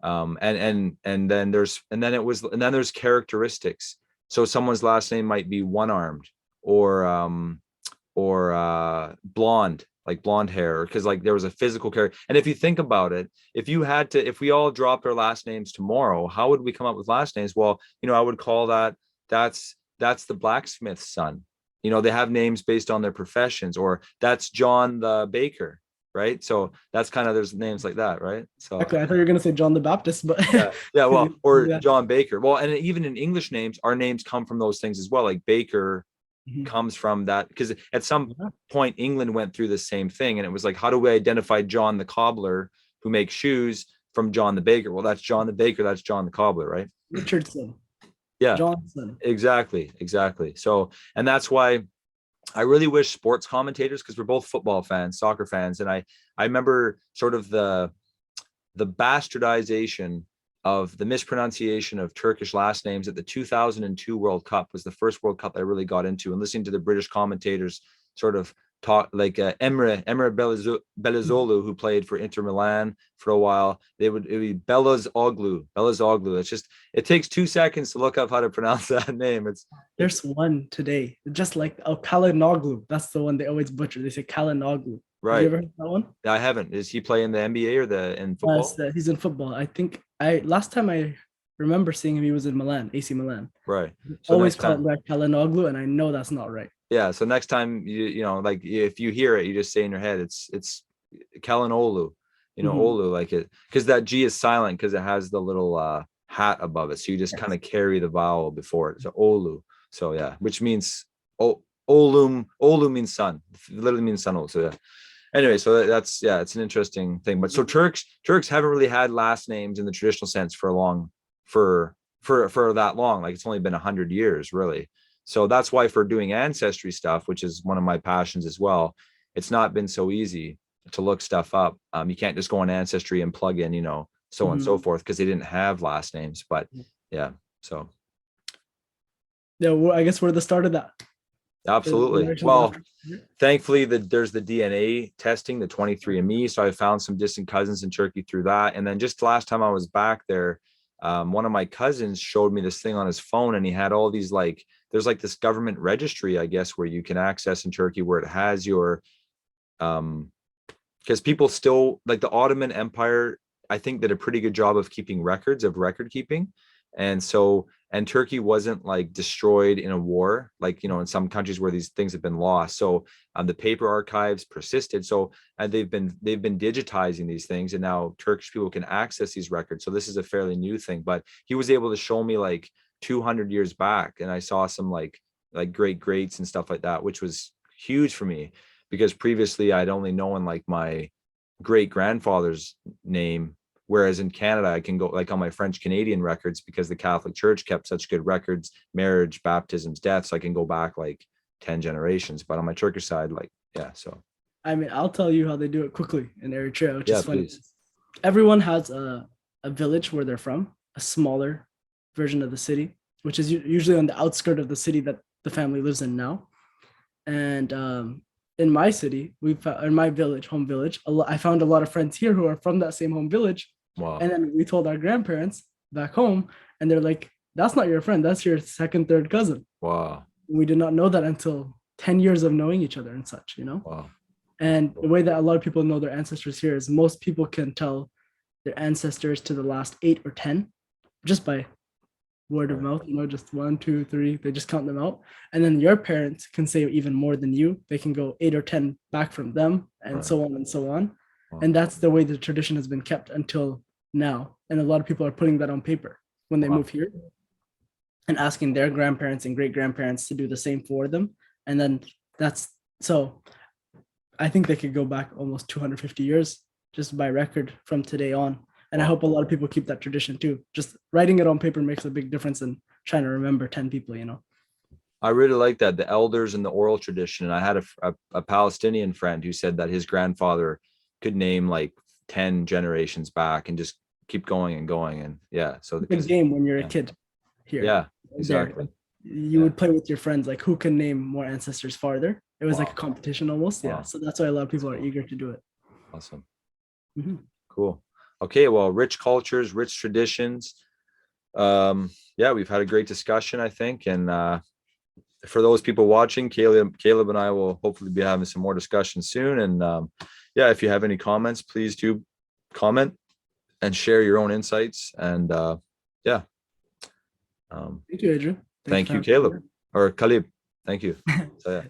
and then there's characteristics. So someone's last name might be one-armed or blonde, like blonde hair, because like there was a physical character. And if you think about it, if we all dropped our last names tomorrow, how would we come up with last names? Well, I would call that's the blacksmith's son. They have names based on their professions, or that's John the baker, right? So that's kind of, there's names like that, right? So exactly. I thought you were gonna say John the Baptist, but well, or yeah. John Baker. Well, and even in English names, our names come from those things as well. Like Baker comes from that, because at some point England went through the same thing, and it was like, how do we identify John the cobbler who makes shoes from John the baker? Well, that's John the baker, that's John the cobbler, right? Richardson. Yeah, Johnson. Exactly. So, and that's why I really wish sports commentators, because we're both football fans, soccer fans, and I remember sort of the bastardization of the mispronunciation of Turkish last names at the 2002 World Cup. Was the first World Cup I really got into, and listening to the British commentators sort of talk, like Emre Belözoğlu, who played for Inter Milan for a while. It would be Belözoğlu. It's just, it takes 2 seconds to look up how to pronounce that name. There's one today, just like Kalinoglu. That's the one they always butcher. They say Kalinoglu. Right. Have you ever heard that one? I haven't. Is he playing the NBA or in football? He's in football. I think last time I remember seeing him, he was in Milan, AC Milan. Right. So always call him Kalinoglu, and I know that's not right. Yeah. So next time you know, like if you hear it, you just say in your head, it's Kalinoglu, Olu, like it, because that G is silent because it has the little hat above it. So you just kind of carry the vowel before it. So Olu. So yeah, which means Olu means sun. It literally means sun. So yeah. Anyway, so that's, yeah, it's an interesting thing. But so Turks haven't really had last names in the traditional sense for that long. Like it's only been 100 years, really. So that's why for doing ancestry stuff, which is one of my passions as well, it's not been so easy to look stuff up. You can't just go on Ancestry and plug in, so on and so forth, because they didn't have last names. But yeah, so. Yeah, well, I guess we're the start of that. Absolutely. Well, thankfully there's the DNA testing, the 23andMe. So I found some distant cousins in Turkey through that. And then just last time I was back there, one of my cousins showed me this thing on his phone, and he had all these, like, there's like this government registry, I guess, where you can access in Turkey, where it has your, because people still, like the Ottoman Empire, I think, did a pretty good job of keeping records, of record keeping. And so, and Turkey wasn't like destroyed in a war, like, in some countries where these things have been lost. So the paper archives persisted. So they've been digitizing these things, and now Turkish people can access these records. So this is a fairly new thing, but he was able to show me like 200 years back, and I saw some like great greats and stuff like that, which was huge for me, because previously I'd only known like my great grandfather's name. Whereas in Canada, I can go like on my French Canadian records, because the Catholic Church kept such good records, marriage, baptisms, deaths. I can go back like 10 generations. But on my Turkish side, like, yeah. So, I mean, I'll tell you how they do it quickly in Eritrea, which is funny. Please. Everyone has a village where they're from, a smaller version of the city, which is usually on the outskirts of the city that the family lives in now. And in my city, in my village, home village, I found a lot of friends here who are from that same home village. Wow. And then we told our grandparents back home, and they're like, that's not your friend, that's your second, third cousin. Wow. We did not know that until 10 years of knowing each other and such, Wow. And the way that a lot of people know their ancestors here is most people can tell their ancestors to the last 8 or 10 just by word of mouth, just 1, 2, 3, they just count them out. And then your parents can say even more than you. They can go 8 or 10 back from them, and so on and so on. And that's the way the tradition has been kept until now. And a lot of people are putting that on paper when they move here, and asking their grandparents and great grandparents to do the same for them. And then so I think they could go back almost 250 years just by record from today on. And I hope a lot of people keep that tradition too. Just writing it on paper makes a big difference in trying to remember 10 people, I really like that, the elders and the oral tradition. And I had a Palestinian friend who said that his grandfather could name like 10 generations back and just keep going and going. And yeah, so it's a good game when you're a kid here. Yeah, exactly. You would play with your friends, like who can name more ancestors farther. It was like a competition almost. Yeah. So that's why a lot of people are eager to do it. Awesome. Cool. Okay, well, rich cultures, rich traditions. Yeah, we've had a great discussion, I think. And for those people watching, Caleb and I will hopefully be having some more discussion soon. And yeah, if you have any comments, please do comment and share your own insights. And yeah. Thank you, Adrien. Thank you, Caleb, or Khalib. Thank you. So yeah.